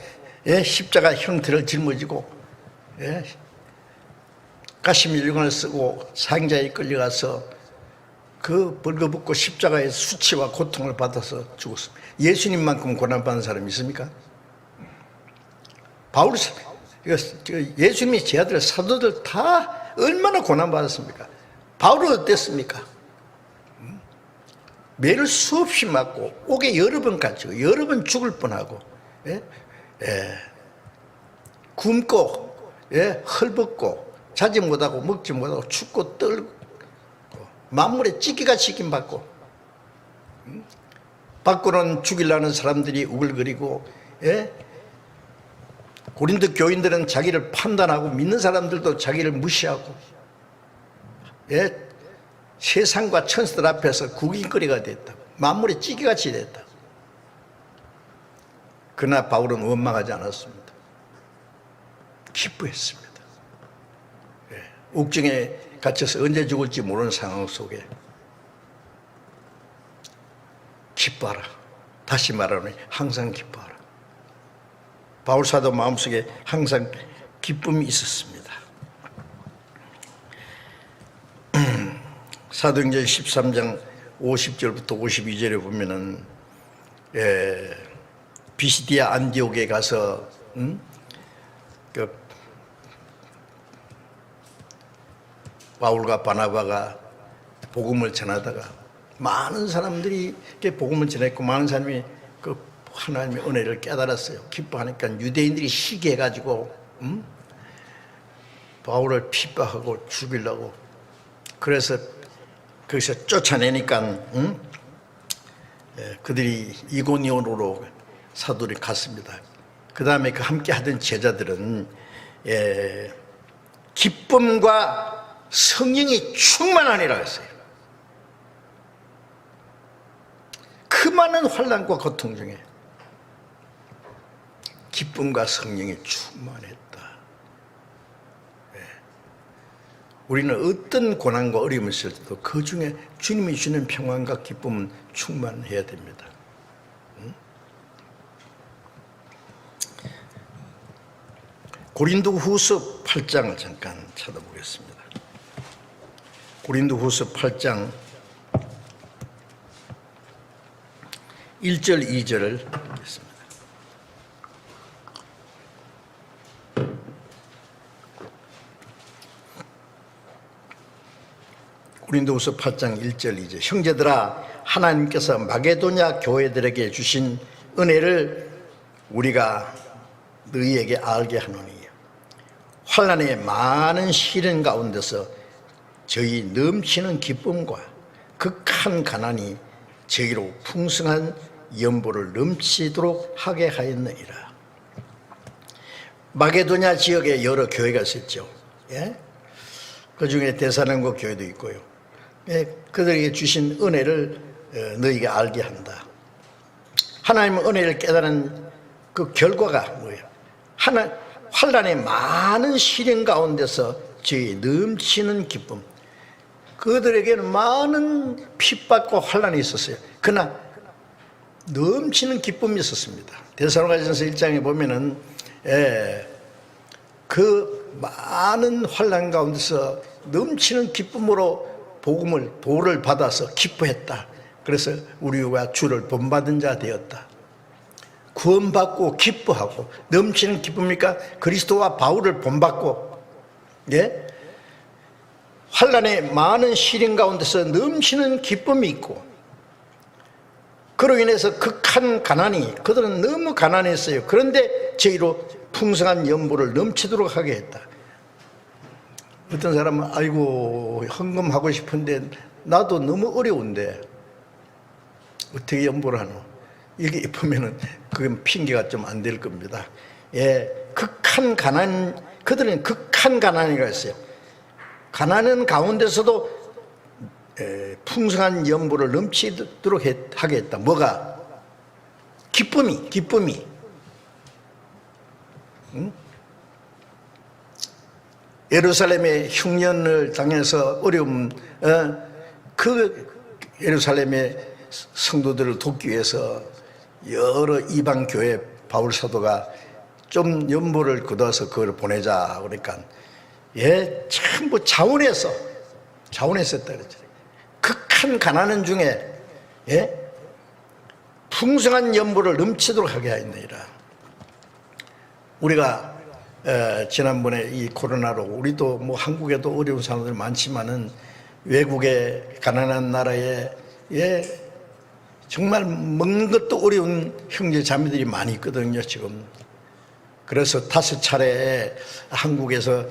Speaker 1: 십자가 형태를 짊어지고 가시밀령을 쓰고 상자에 끌려가서 그 벌거벗고 십자가의 수치와 고통을 받아서 죽었습니다. 예수님만큼 고난받는 사람이 있습니까? 바울, 예수님이 제 아들 사도들 다 얼마나 고난받았습니까? 바울은 어땠습니까? 매를 수없이 맞고 옥에 여러 번 갇히고 여러 번 죽을 뻔하고 굶고 헐벗고 자지 못하고 먹지 못하고 춥고 떨고 만물에 찢기가 찢김받고 밖으로는 죽이려는 사람들이 우글거리고 고린도 교인들은 자기를 판단하고 믿는 사람들도 자기를 무시하고 세상과 천사들 앞에서 구긴거리가 됐다. 만물에 찌개같이 됐다. 그러나 바울은 원망하지 않았습니다. 기뻐했습니다. 옥중에 갇혀서 언제 죽을지 모르는 상황 속에 기뻐하라. 다시 말하노니 항상 기뻐하라. 바울 사도 마음속에 항상 기쁨이 있었습니다. 사도행전 13장 50절부터 52절에 보면은 비시디아 안디옥에 가서 바울과 바나바가 복음을 전하다가 많은 사람들이 복음을 전했고 많은 사람이 그 하나님의 은혜를 깨달았어요. 기뻐하니까 유대인들이 시기해가지고 바울을 핍박하고 죽이려고 그래서 거기서 쫓아내니까 그들이 이고니온으로 사도들이 갔습니다. 그 다음에 그 함께 하던 제자들은 기쁨과 성령이 충만하니라 했어요. 그 많은 환난과 고통 중에 기쁨과 성령이 충만했다. 우리는 어떤 고난과 어려움이 있을 때도 그 중에 주님이 주는 평안과 기쁨은 충만해야 됩니다. 고린도후서 8장을 잠깐 찾아보겠습니다. 고린도후서 8장 1절 2절을 읽겠습니다. 고린도후서 8장 1절 2절 형제들아 하나님께서 마게도냐 교회들에게 주신 은혜를 우리가 너희에게 알게 하노니 환난의 많은 시련 가운데서 저희 넘치는 기쁨과 극한 가난이 저희로 풍성한 연보를 넘치도록 하게 하였느니라. 마게도냐 지역에 여러 교회가 있었죠. 예? 그 중에 데살로니가 교회도 있고요. 예? 그들에게 주신 은혜를 너희에게 알게 한다. 하나님의 은혜를 깨달은 그 결과가 뭐예요? 환난의 많은 시련 가운데서 저희 넘치는 기쁨. 그들에게는 많은 핍박과 환난이 있었어요. 그러나 넘치는 기쁨이 있었습니다. 데살로니가전서 1장에 보면은 그 많은 환난 가운데서 넘치는 기쁨으로 보호를 받아서 기뻐했다. 그래서 우리가 주를 본받은 자 되었다. 구원받고 기뻐하고 넘치는 기쁨이니까 그리스도와 바울을 본받고, 예? 환난의 많은 시련 가운데서 넘치는 기쁨이 있고, 그로 인해서 극한 가난이, 그들은 너무 가난했어요. 그런데 저희로 풍성한 연보를 넘치도록 하게 했다. 어떤 사람은 아이고 헌금하고 싶은데 나도 너무 어려운데 어떻게 연보를 하노? 이게 보면은 그건 핑계가 좀 안 될 겁니다. 예, 극한 가난, 그들은 극한 가난이라 했어요. 가난한 가운데서도 풍성한 연보를 넘치도록 하게 했다. 뭐가? 기쁨이. 응? 예루살렘의 흉년을 당해서 어려움, 그 예루살렘의 성도들을 돕기 위해서 여러 이방 교회 바울 사도가 좀 연보를 거둬서 그걸 보내자 그러니까 전부 자원해서 했다 그랬죠. 극한 가난한 중에 풍성한 연보를 넘치도록 하게 하였느니라. 우리가 지난번에 이 코로나로 우리도 뭐 한국에도 어려운 사람들 많지만은 외국의 가난한 나라에 정말 먹는 것도 어려운 형제 자매들이 많이 있거든요 지금. 그래서 5차례 한국에서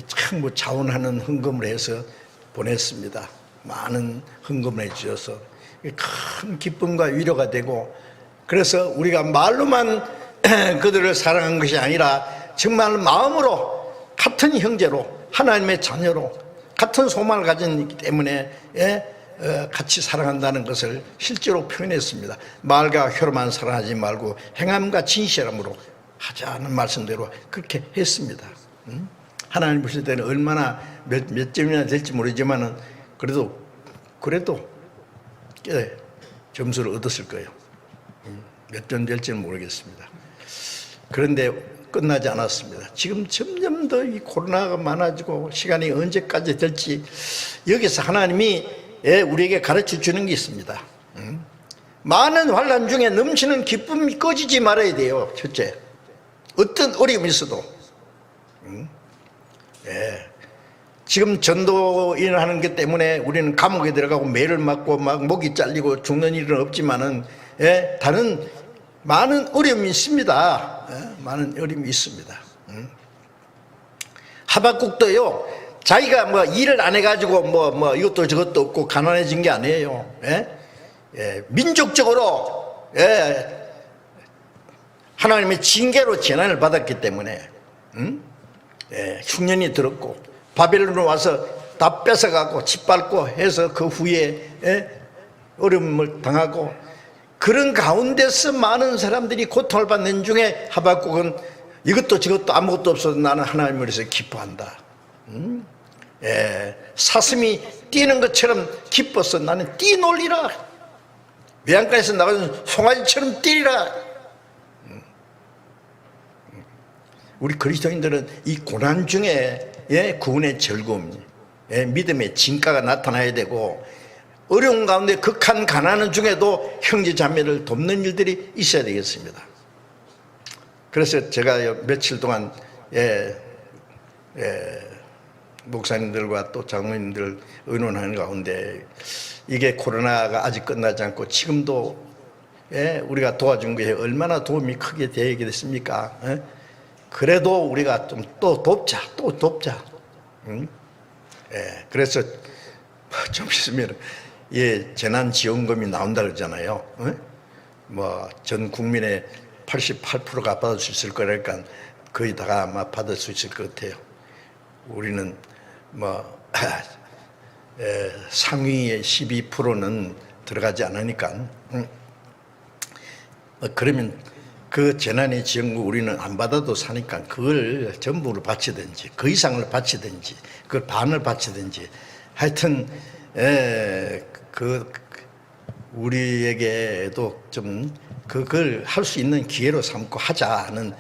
Speaker 1: 참 자원하는 헌금을 해서 보냈습니다. 많은 헌금을 해주셔서 큰 기쁨과 위로가 되고, 그래서 우리가 말로만 그들을 사랑한 것이 아니라 정말 마음으로 같은 형제로 하나님의 자녀로 같은 소망을 가졌기 때문에 같이 사랑한다는 것을 실제로 표현했습니다. 말과 혀로만 사랑하지 말고 행함과 진실함으로 하자는 말씀대로 그렇게 했습니다. 하나님 보실 때는 얼마나 몇 점이나 될지 모르지만은 그래도 점수를 얻었을 거예요. 몇 점 될지는 모르겠습니다. 그런데 끝나지 않았습니다. 지금 점점 더 이 코로나가 많아지고 시간이 언제까지 될지 여기서 하나님이 우리에게 가르쳐 주는 게 있습니다. 많은 환난 중에 넘치는 기쁨이 꺼지지 말아야 돼요. 첫째, 어떤 어려움이 있어도. 지금 전도인을 하는 것 때문에 우리는 감옥에 들어가고 매를 맞고 막 목이 잘리고 죽는 일은 없지만은 다른 많은 어려움이 있습니다. 많은 어려움이 있습니다. 하박국도요, 자기가 뭐 일을 안 해가지고 뭐 이것도 저것도 없고 가난해진 게 아니에요. 민족적으로 하나님의 징계로 재난을 받았기 때문에 흉년이 들었고 바벨론으로 와서 다 뺏어가고 짓밟고 해서 그 후에 어려움을 당하고, 그런 가운데서 많은 사람들이 고통을 받는 중에 하박국은 이것도 저것도 아무것도 없어도 나는 하나님을 위해서 기뻐한다. 사슴이 뛰는 것처럼 기뻐서 나는 뛰놀리라. 외양간에서 나가는 송아지처럼 뛰리라. 우리 그리스도인들은 이 고난 중에 구원의 즐거움, 믿음의 진가가 나타나야 되고, 어려운 가운데 극한 가난한 중에도 형제 자매를 돕는 일들이 있어야 되겠습니다. 그래서 제가 며칠 동안 목사님들과 또 장로님들 의논하는 가운데, 이게 코로나가 아직 끝나지 않고 지금도 우리가 도와준 것에 얼마나 도움이 크게 되겠습니까? 그래도 우리가 좀 또 돕자. 그래서 좀 있으면 재난지원금이 나온다 그러잖아요. 뭐 전 국민의 88%가 받을 수 있을 거니까 거의 다가 아마 받을 수 있을 것 같아요. 우리는 뭐 상위의 12%는 들어가지 않으니까. 그러면 그 재난의 지원금 우리는 안 받아도 사니까 그걸 전부를 바치든지 그 이상을 바치든지 그걸 반을 바치든지 하여튼 우리에게도 좀 그걸 할 수 있는 기회로 삼고 하자는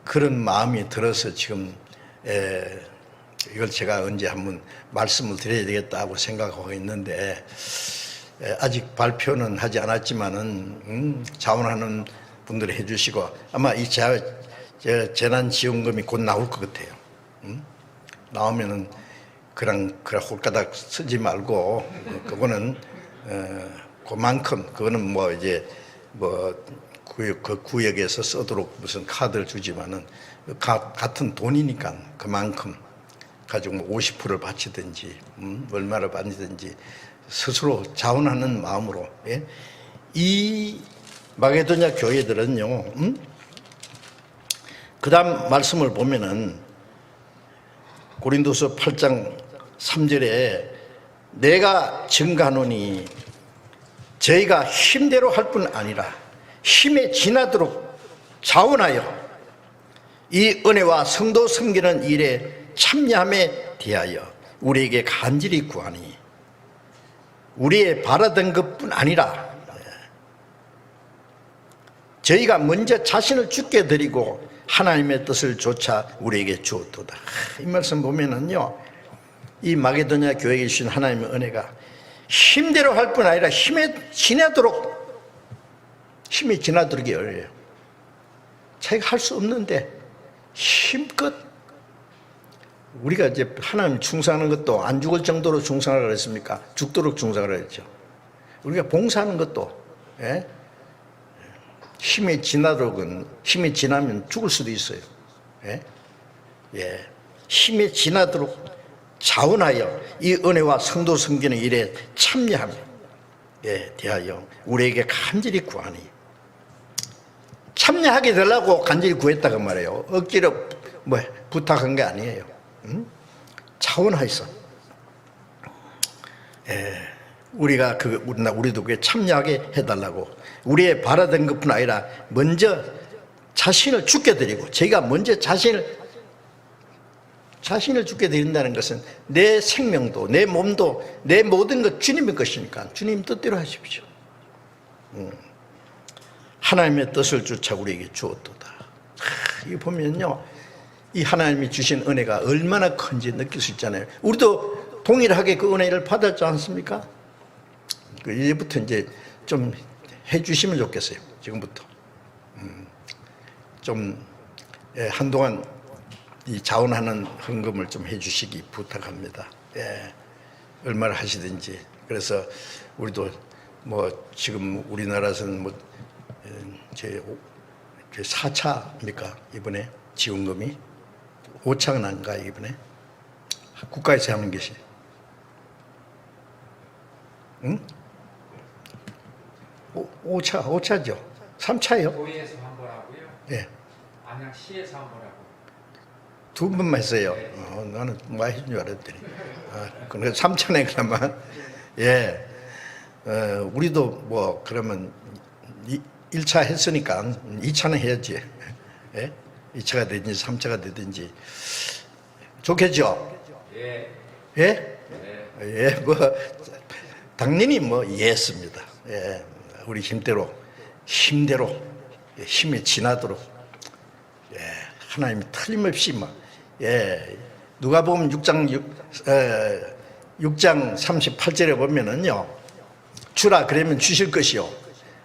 Speaker 1: 그런 마음이 들어서 지금 이걸 제가 언제 한번 말씀을 드려야 되겠다고 생각하고 있는데, 아직 발표는 하지 않았지만은 자원하는 분들이 해주시고, 아마 이 재난지원금이 곧 나올 것 같아요. 나오면은 그냥 홀가닥 쓰지 말고, 그거는 그만큼, 뭐 이제 그 구역에서 쓰도록 무슨 카드를 주지만은 같은 돈이니까 그만큼 가지고 50%를 바치든지 얼마를 받든지 스스로 자원하는 마음으로. 이 마게도냐 교회들은요, 그 다음 말씀을 보면은 고린도서 8장 3절에 내가 증가하노니 저희가 힘대로 할 뿐 아니라 힘에 지나도록 자원하여 이 은혜와 성도 섬기는 일에 참여함에 대하여 우리에게 간절히 구하니 우리의 바라던 것뿐 아니라 저희가 먼저 자신을 주께 드리고 하나님의 뜻을 조차 우리에게 주었도다. 이 말씀 보면은요, 이 마게도냐 교회에 계신 하나님의 은혜가 힘대로 할 뿐 아니라 힘이 지나도록 어려워요. 자기가 할 수 없는데 힘껏 우리가 이제 하나님 충성하는 것도 안 죽을 정도로 충성하라고 했습니까? 죽도록 충성하라고 했죠. 우리가 봉사하는 것도 힘이 지나면 죽을 수도 있어요. 힘이 지나도록 자원하여 이 은혜와 성도 섬기는 일에 참여함에 대하여 우리에게 간절히 구하니, 참여하게 되려고 간절히 구했다고 말해요. 억지로 부탁한 게 아니에요. 자원하여서 우리가 우리도 그게 참여하게 해달라고, 우리의 바라던 것뿐 아니라 먼저 자신을 죽게 드리고, 저희가 먼저 자신을 죽게 드린다는 것은 내 생명도 내 몸도 내 모든 것 주님의 것이니까 주님 뜻대로 하십시오. 하나님의 뜻을 조차 우리에게 주었도다. 이거 보면요, 이 하나님이 주신 은혜가 얼마나 큰지 느낄 수 있잖아요. 우리도 동일하게 그 은혜를 받았지 않습니까? 이제부터 이제 좀 해주시면 좋겠어요. 지금부터 좀 한동안 이 자원하는 헌금을 좀 해주시기 부탁합니다. 얼마나 하시든지. 그래서 우리도 뭐 지금 우리나라에서는 제 4차입니까? 이번에 지원금이 5차가 난가 이번에 국가에서 하는 것이. 응? 5차죠. 3차요?
Speaker 2: 도의에서 한 번 하고요.
Speaker 1: 예.
Speaker 2: 안양시에서 한 번 하고.
Speaker 1: 두 번만 했어요. 나는 많이 해준 줄 알았더니. 그러니까 3차네 그러면. 우리도 그러면 1차 했으니까 2차는 해야지. 2차가 되든지 3차가 되든지 좋겠죠? 예? 예, 뭐 당연히 뭐 예습니다. 예, 우리 힘대로 예, 힘에 지나도록 예, 하나님이 틀림없이 막 예, 누가 보면 6장 38절에 보면은요, 주라 그러면 주실 것이요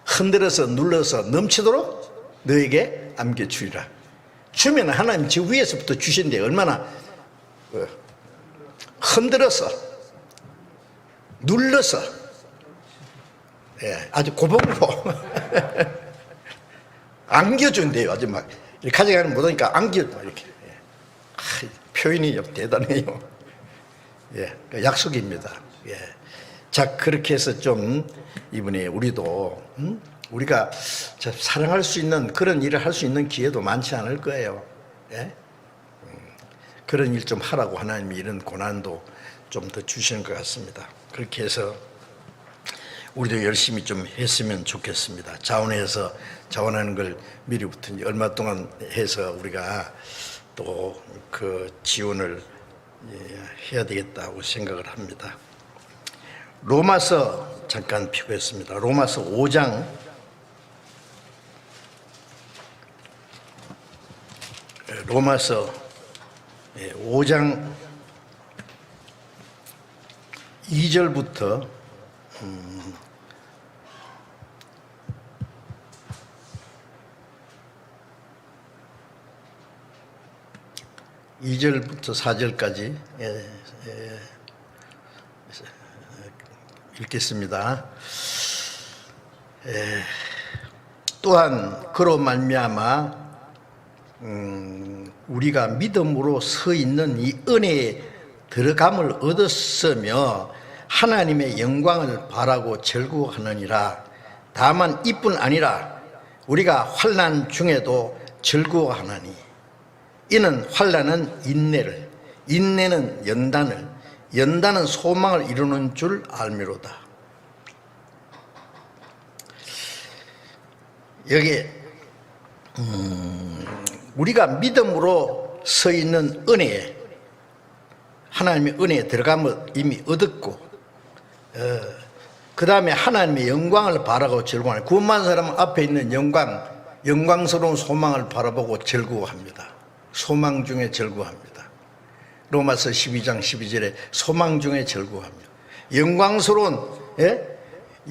Speaker 1: 흔들어서 눌러서 넘치도록 너에게 안겨주리라. 주면 하나님 저 위에서부터 주신대. 얼마나 흔들어서 눌러서 예, 아주 고봉으로 안겨준대요. 아주 막 이렇게 가져가는 못하니까 안겨 이렇게 예. 표현이 대단해요. 예, 약속입니다. 예. 자, 그렇게 해서 좀 이번에 우리도 우리가 사랑할 수 있는 그런 일을 할 수 있는 기회도 많지 않을 거예요. 예? 그런 일 좀 하라고 하나님이 이런 고난도 좀 더 주시는 것 같습니다. 그렇게 해서 우리도 열심히 좀 했으면 좋겠습니다. 자원하는 걸 미리부터 얼마 동안 해서 우리가 또 그 지원을 해야 되겠다고 생각을 합니다. 로마서 잠깐 피고했습니다. 로마서 5장 2절부터 2절부터 4절까지 읽겠습니다. 또한 그로 말미암아 우리가 믿음으로 서 있는 이 은혜에 들어감을 얻었으며 하나님의 영광을 바라고 즐거워하느니라. 다만 이뿐 아니라 우리가 환난 중에도 즐거워하나니 이는 환난은 인내를, 인내는 연단을, 연단은 소망을 이루는 줄 알미로다. 여기 우리가 믿음으로 서 있는 은혜에, 하나님의 은혜에 들어가면 이미 얻었고, 그 다음에 하나님의 영광을 바라고 즐거워하는, 구원받은 사람은 앞에 있는 영광스러운 소망을 바라보고 즐거워합니다. 소망 중에 즐거워합니다. 로마서 12장 12절에 소망 중에 즐거워합니다. 영광스러운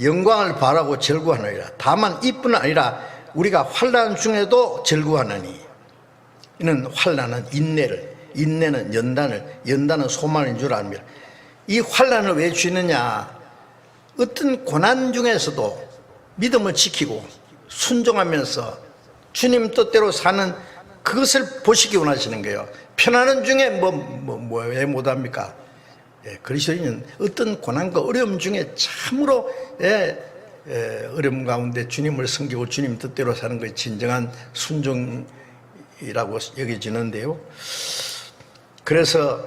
Speaker 1: 영광을 바라고 즐거워하느니라. 다만 이뿐 아니라 우리가 환난 중에도 즐거워하느니 이는 환난은 인내를, 인내는 연단을, 연단은 소망인 줄 압니다. 이 환난을 왜 주느냐? 어떤 고난 중에서도 믿음을 지키고 순종하면서 주님 뜻대로 사는 그것을 보시기 원하시는 거예요. 편안한 중에 왜 못합니까? 그리스도인은 어떤 고난과 어려움 중에 참으로 어려움 가운데 주님을 섬기고 주님 뜻대로 사는 것이 진정한 순종이라고 여겨지는데요. 그래서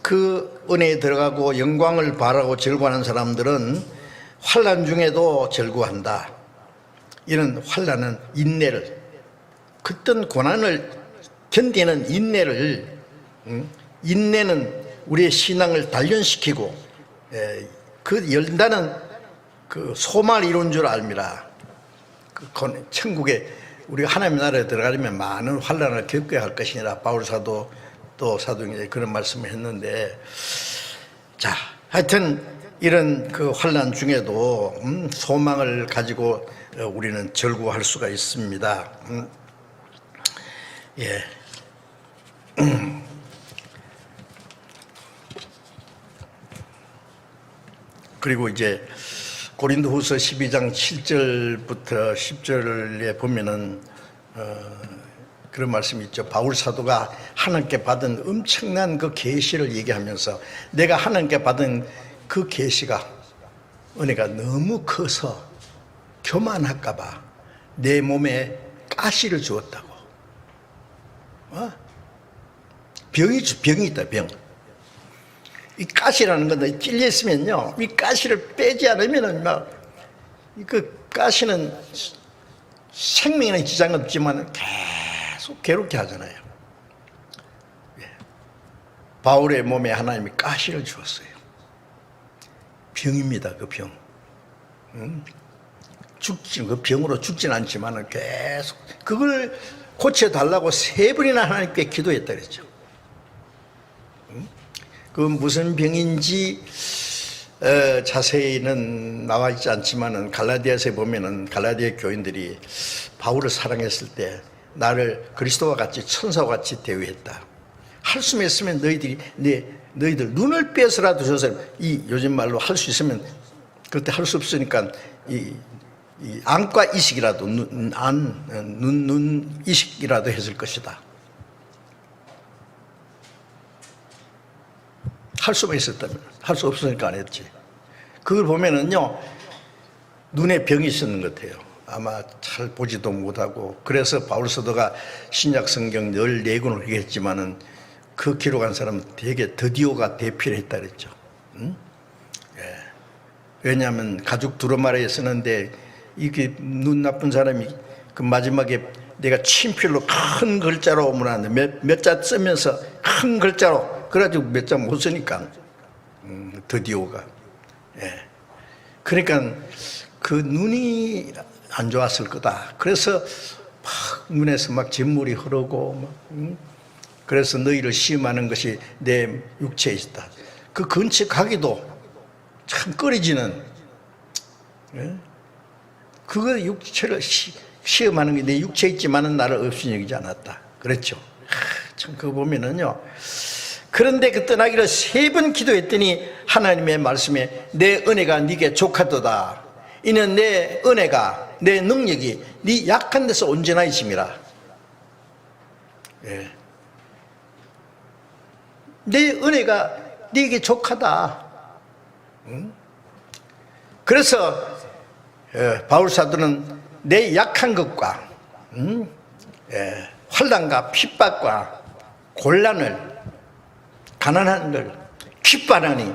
Speaker 1: 그 은혜에 들어가고 영광을 바라고 즐거워하는 사람들은 환난 중에도 즐거워한다. 이런 환난은 인내를, 어떤 고난을 견디는 인내를, 인내는 우리의 신앙을 단련시키고 그 연단은 그 소망을 이룬 줄 알미라. 천국에 우리가 하나님의 나라에 들어가려면 많은 환난을 겪어야 할 것이니라. 바울 사도 또 사도행전에 그런 말씀을 했는데, 자, 하여튼 이런 그 환난 중에도 소망을 가지고 우리는 즐거워할 수가 있습니다. 예. 그리고 이제 고린도후서 12장 7절부터 10절에 보면은 그런 말씀이 있죠. 바울 사도가 하나님께 받은 엄청난 그 계시를 얘기하면서 내가 하나님께 받은 그 계시가, 은혜가 너무 커서 교만할까 봐 내 몸에 가시를 주었다고. 병이 있다, 병. 이 가시라는 건데 찔렸으면요, 이 가시를 빼지 않으면은 그 가시는 생명에는 지장은 없지만 계속 괴롭게 하잖아요. 바울의 몸에 하나님이 가시를 주었어요. 병입니다. 그 병. 그 병으로 죽진 않지만 계속 그걸 고쳐달라고 3번이나 하나님께 기도했다 그랬죠. 그 무슨 병인지 자세히는 나와 있지 않지만은 갈라디아서에 보면은 갈라디아 교인들이 바울을 사랑했을 때 나를 그리스도와 같이 천사와 같이 대우했다. 할 수만 있으면 너희들 눈을 빼서라도 줘서 요즘 말로 할 수 있으면 그때 할 수 없으니까 이 안과 이식이라도 눈 이식이라도 했을 것이다. 할 수만 있었다면 할 수 없으니까 안 했지. 그걸 보면은요 눈에 병이 있었는 것 같아요. 아마 잘 보지도 못하고 그래서 바울 사도가 신약 성경 14권을 했지만은 그 기록한 사람은 되게 드디오가 대피를 했다 그랬죠. 예. 왜냐하면 가죽 두루마리에 쓰는데 이게 눈 나쁜 사람이 그 마지막에 내가 친필로 큰 글자로 문하는데 몇 자 쓰면서 큰 글자로 그래가지고 몇 자 못 쓰니까 드디오가. 예. 그러니까 그 눈이 안 좋았을 거다. 그래서 막 눈에서 막 진물이 흐르고 그래서 너희를 시험하는 것이 내 육체에 있다. 그 근처 가기도 참 꺼리지는. 예? 그거 육체를 시험하는 게 내 육체에 있지만은 나를 없인 여기지 않았다. 그렇죠. 참 그거 보면은요. 그런데 그 떠나기를 3번 기도했더니 하나님의 말씀에 내 은혜가 네게 족하도다. 이는 내 은혜가 내 능력이 네 약한 데서 온전하 있음이라. 예. 내 은혜가 네게 족하다. 응? 그래서 바울 사도는 내 약한 것과 환난과 핍박과 곤란을 가난한 걸 기뻐하니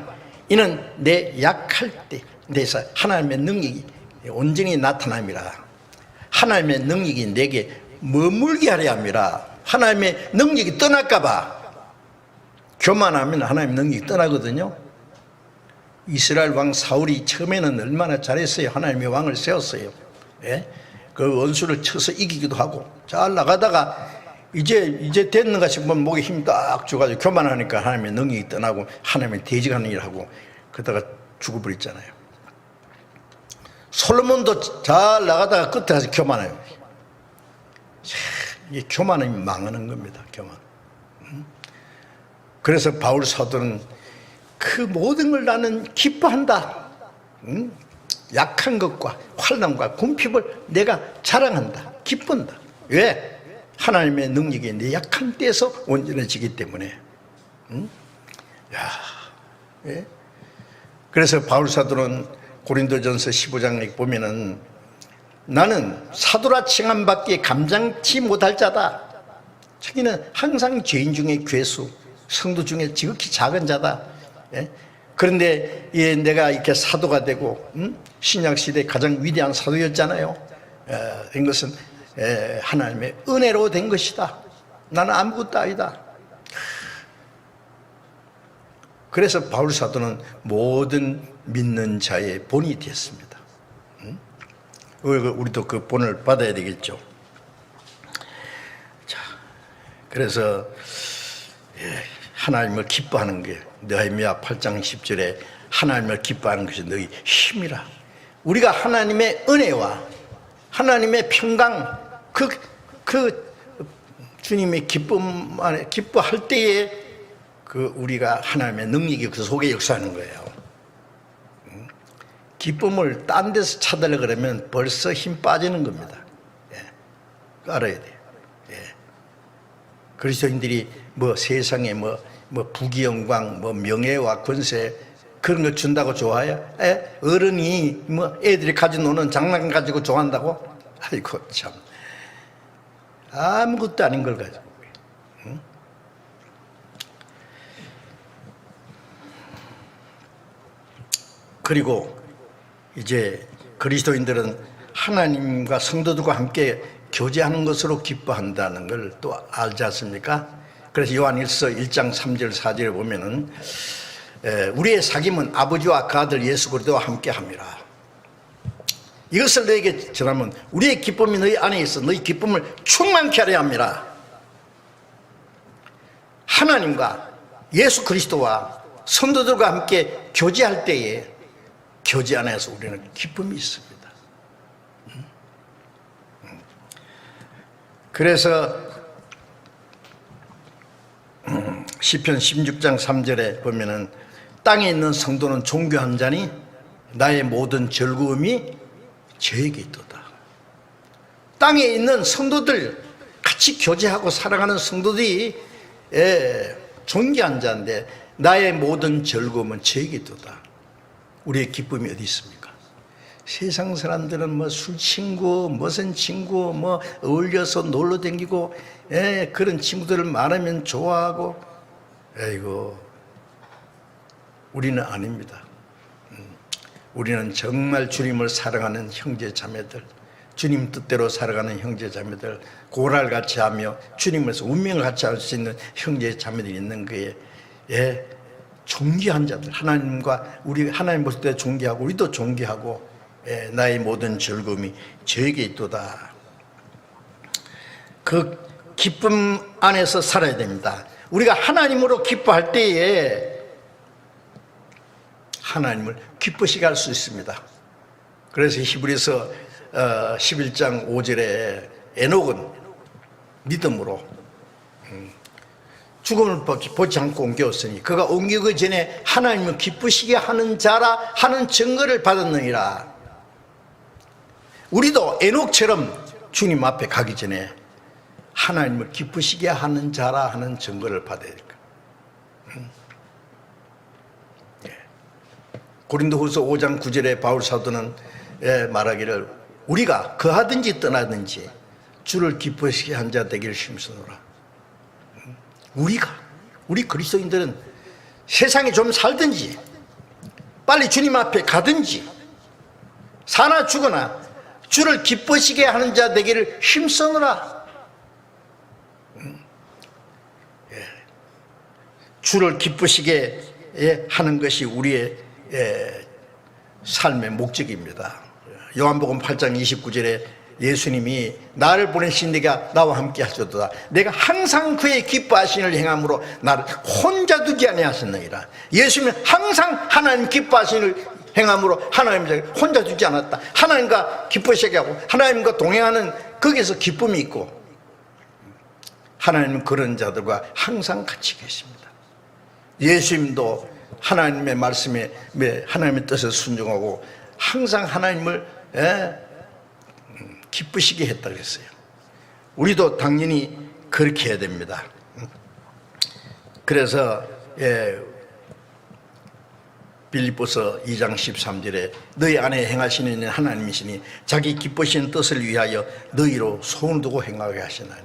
Speaker 1: 이는 내 약할 때 내서 하나님의 능력이 온전히 나타남이라. 하나님의 능력이 내게 머물게 하려 함이라. 하나님의 능력이 떠날까 봐 교만하면 하나님의 능력이 떠나거든요. 이스라엘 왕 사울이 처음에는 얼마나 잘했어요. 하나님의 왕을 세웠어요. 예? 그 원수를 쳐서 이기기도 하고 잘 나가다가 이제 됐는가 싶으면 목에 힘 딱 줘가지고 교만하니까 하나님의 능력이 떠나고 하나님의 대적하는 일을 하고 그러다가 죽어버렸잖아요. 솔로몬도 잘 나가다가 끝에 가서 교만해요. 이 교만이 망하는 겁니다. 교만. 그래서 바울 사도는 그 모든 걸 나는 기뻐한다. 약한 것과 환난과 궁핍을 내가 자랑한다. 기쁜다. 왜? 하나님의 능력이 내 약한 때에서 온전해지기 때문에. 예? 그래서 바울 사도는 고린도전서 15장에 보면은 나는 사도라 칭함받기에 감당치 못할 자다. 자기는 항상 죄인 중에 괴수, 성도 중에 지극히 작은 자다. 예? 그런데 내가 이렇게 사도가 되고 신약 시대 가장 위대한 사도였잖아요. 된 것은 하나님의 은혜로 된 것이다. 나는 아무것도 아니다. 그래서 바울 사도는 모든 믿는 자의 본이 되었습니다. 우리도 그 본을 받아야 되겠죠. 자, 그래서 하나님을 기뻐하는 게 느헤미야 8장 10절에 하나님을 기뻐하는 것이 너희 힘이라. 우리가 하나님의 은혜와 하나님의 평강 그 주님의 기쁨 안에 기뻐할 때에 그 우리가 하나님의 능력이 그 속에 역사하는 거예요. 기쁨을 딴 데서 찾으려 그러면 벌써 힘 빠지는 겁니다. 알아야 돼요. 그리스도인들이 뭐 세상에 뭐 부귀영광, 뭐 명예와 권세 그런 거 준다고 좋아해요? 어른이 뭐 애들이 가지고 노는 장난감 가지고 좋아한다고? 아이고 참 아무것도 아닌 걸 가지고. 그리고 이제 그리스도인들은 하나님과 성도들과 함께 교제하는 것으로 기뻐한다는 걸 또 알지 않습니까? 그래서 요한일서 1장 3절 4절에 보면은 우리의 사귐은 아버지와 그 아들 예수 그리스도와 함께함이라. 이것을 너에게 전하면 우리의 기쁨이 너희 안에 있어 너희 기쁨을 충만케 하려 함이라. 하나님과 예수 그리스도와 성도들과 함께 교제할 때에 교제 안에서 우리는 기쁨이 있습니다. 그래서 시편 16장 3절에 보면은 땅에 있는 성도는 존귀한 자니 나의 모든 즐거움이 저에게 있도다. 땅에 있는 성도들, 같이 교제하고 살아가는 성도들이 존귀한 자인데 나의 모든 즐거움은 저에게 있도다. 우리의 기쁨이 어디 있습니까? 세상 사람들은 뭐 술 친구, 무슨 친구, 뭐 어울려서 놀러 다니고 그런 친구들을 만나면 좋아하고, 에이고, 우리는 아닙니다. 우리는 정말 주님을 사랑하는 형제 자매들, 주님 뜻대로 살아가는 형제 자매들, 고랄 같이 하며 주님에서 운명을 같이 할 수 있는 형제 자매들이 있는 거에 존귀한 자들, 하나님과 우리 하나님 볼 때 존귀하고 우리도 존귀하고 나의 모든 즐거움이 저에게 있도다. 그 기쁨 안에서 살아야 됩니다. 우리가 하나님으로 기뻐할 때에 하나님을 기쁘시게 할 수 있습니다. 그래서 히브리서 11장 5절에 에녹은 믿음으로 죽음을 보지 않고 옮겼으니 그가 옮기기 전에 하나님을 기쁘시게 하는 자라 하는 증거를 받았느니라. 우리도 에녹처럼 주님 앞에 가기 전에 하나님을 기쁘시게 하는 자라 하는 증거를 받아야 될까. 고린도후서 5장 9절에 바울 사도는 말하기를 우리가 거하든지 떠나든지 주를 기쁘시게 한 자 되기를 힘쓰노라. 우리 그리스도인들은 세상에 좀 살든지 빨리 주님 앞에 가든지 사나 죽거나 주를 기쁘시게 하는 자 되기를 힘쓰노라. 주를 기쁘시게 하는 것이 우리의 삶의 목적입니다. 요한복음 8장 29절에 예수님이 나를 보내신 네가 나와 함께 하셨도다. 내가 항상 그의 기뻐하시는 행함으로 나를 혼자 두지 아니하셨느니라. 예수님은 항상 하나님 기뻐하시는 행함으로 하나님을 혼자 두지 않았다. 하나님과 기쁘시게 하고 하나님과 동행하는 거기에서 기쁨이 있고 하나님은 그런 자들과 항상 같이 계십니다. 예수님도 하나님의 말씀에 하나님의 뜻에 순종하고 항상 하나님을 기쁘시게 했다고 했어요. 우리도 당연히 그렇게 해야 됩니다. 그래서 빌립보서 2장 13절에 너희 안에 행하시는 하나님이시니 자기 기쁘신 뜻을 위하여 너희로 소원을 두고 행하게 하시나니.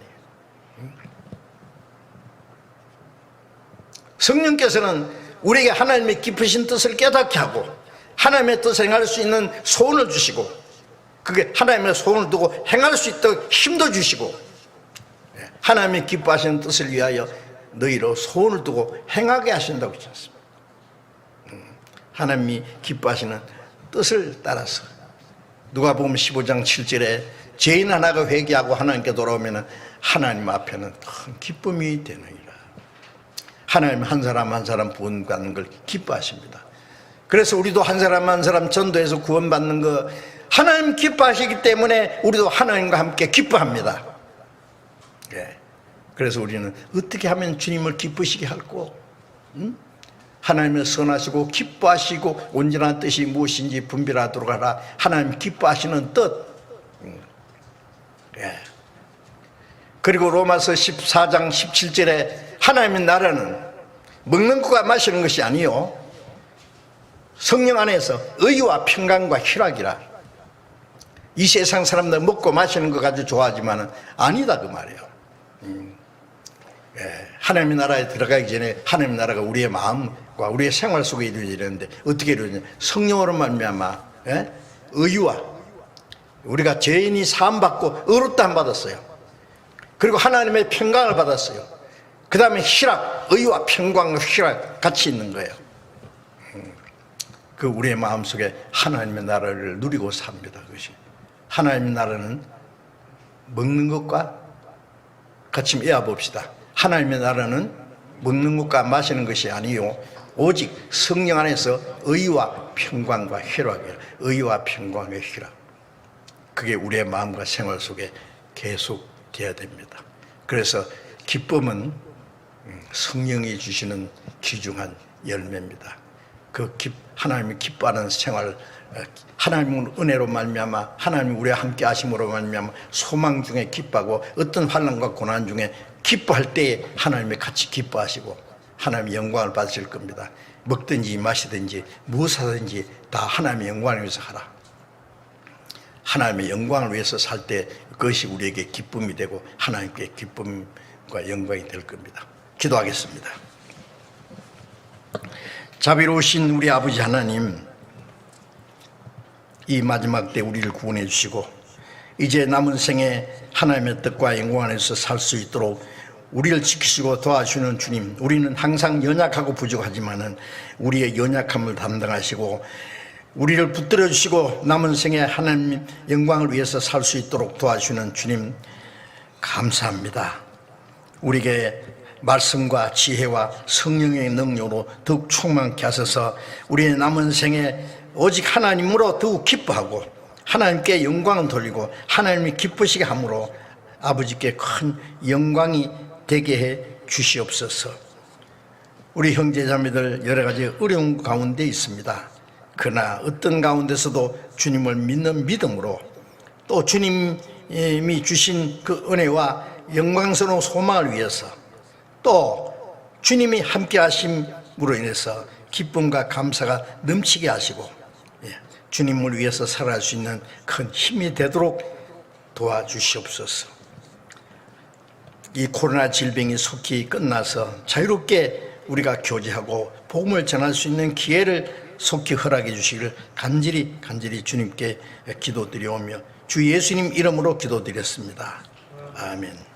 Speaker 1: 성령께서는 우리에게 하나님의 깊으신 뜻을 깨닫게 하고 하나님의 뜻을 행할 수 있는 소원을 주시고 그게 하나님의 소원을 두고 행할 수 있도록 힘도 주시고 하나님의 기뻐하시는 뜻을 위하여 너희로 소원을 두고 행하게 하신다고 하셨습니다. 하나님이 기뻐하시는 뜻을 따라서 누가복음 15장 7절에 죄인 하나가 회개하고 하나님께 돌아오면 하나님 앞에는 큰 기쁨이 되느니라. 하나님 한 사람 한 사람 구원받는 걸 기뻐하십니다. 그래서 우리도 한 사람 한 사람 전도해서 구원받는 거 하나님 기뻐하시기 때문에 우리도 하나님과 함께 기뻐합니다. 그래서 우리는 어떻게 하면 주님을 기쁘시게 할고 하나님을 선하시고 기뻐하시고 온전한 뜻이 무엇인지 분별하도록 하라. 하나님 기뻐하시는 뜻. 그리고 로마서 14장 17절에 하나님의 나라는 먹는 것과 마시는 것이 아니요 성령 안에서 의와 평강과 희락이라. 이 세상 사람들 먹고 마시는 거 가지고 좋아하지만 아니다 그 말이에요. 하나님의 나라에 들어가기 전에 하나님의 나라가 우리의 마음과 우리의 생활 속에 이루어지는데 어떻게 이루어지냐. 성령으로 말미암아 의와 우리가 죄인이 사함받고 의롭다함 받았어요. 그리고 하나님의 평강을 받았어요. 그 다음에 희락, 의와 평강과 희락 같이 있는 거예요. 그 우리의 마음속에 하나님의 나라를 누리고 삽니다. 그것이 하나님의 나라는 먹는 것과 같이 이어봅시다. 하나님의 나라는 먹는 것과 마시는 것이 아니요 오직 성령 안에서 의와 평강과 희락이에요. 의와 평강과 희락. 그게 우리의 마음과 생활 속에 계속 돼야 됩니다. 그래서 기쁨은 성령이 주시는 귀중한 열매입니다. 하나님이 기뻐하는 생활, 하나님은 은혜로 말미암아 하나님이 우리와 함께 하심으로 말미암아 소망 중에 기뻐하고 어떤 환난과 고난 중에 기뻐할 때에 하나님이 같이 기뻐하시고 하나님의 영광을 받으실 겁니다. 먹든지 마시든지 무엇하든지 다 하나님의 영광을 위해서 하라. 하나님의 영광을 위해서 살 때 그것이 우리에게 기쁨이 되고 하나님께 기쁨과 영광이 될 겁니다. 기도하겠습니다. 자비로우신 우리 아버지 하나님, 이 마지막 때 우리를 구원해 주시고 이제 남은 생에 하나님의 뜻과 영광 안에서 살 수 있도록 우리를 지키시고 도와주시는 주님, 우리는 항상 연약하고 부족하지만은 우리의 연약함을 담당하시고 우리를 붙들어 주시고 남은 생에 하나님 영광을 위해서 살 수 있도록 도와주시는 주님 감사합니다. 우리에게 말씀과 지혜와 성령의 능력으로 더욱 충만케 하셔서 우리의 남은 생에 오직 하나님으로 더욱 기뻐하고 하나님께 영광을 돌리고 하나님이 기쁘시게 함으로 아버지께 큰 영광이 되게 해 주시옵소서. 우리 형제자매들 여러 가지 어려운 가운데 있습니다. 그러나 어떤 가운데서도 주님을 믿는 믿음으로 또 주님이 주신 그 은혜와 영광스러운 소망을 위해서 또 주님이 함께 하심으로 인해서 기쁨과 감사가 넘치게 하시고 주님을 위해서 살아갈 수 있는 큰 힘이 되도록 도와주시옵소서. 이 코로나 질병이 속히 끝나서 자유롭게 우리가 교제하고 복음을 전할 수 있는 기회를 속히 허락해 주시기를 간절히 주님께 기도드리오며 주 예수님 이름으로 기도드렸습니다. 아멘.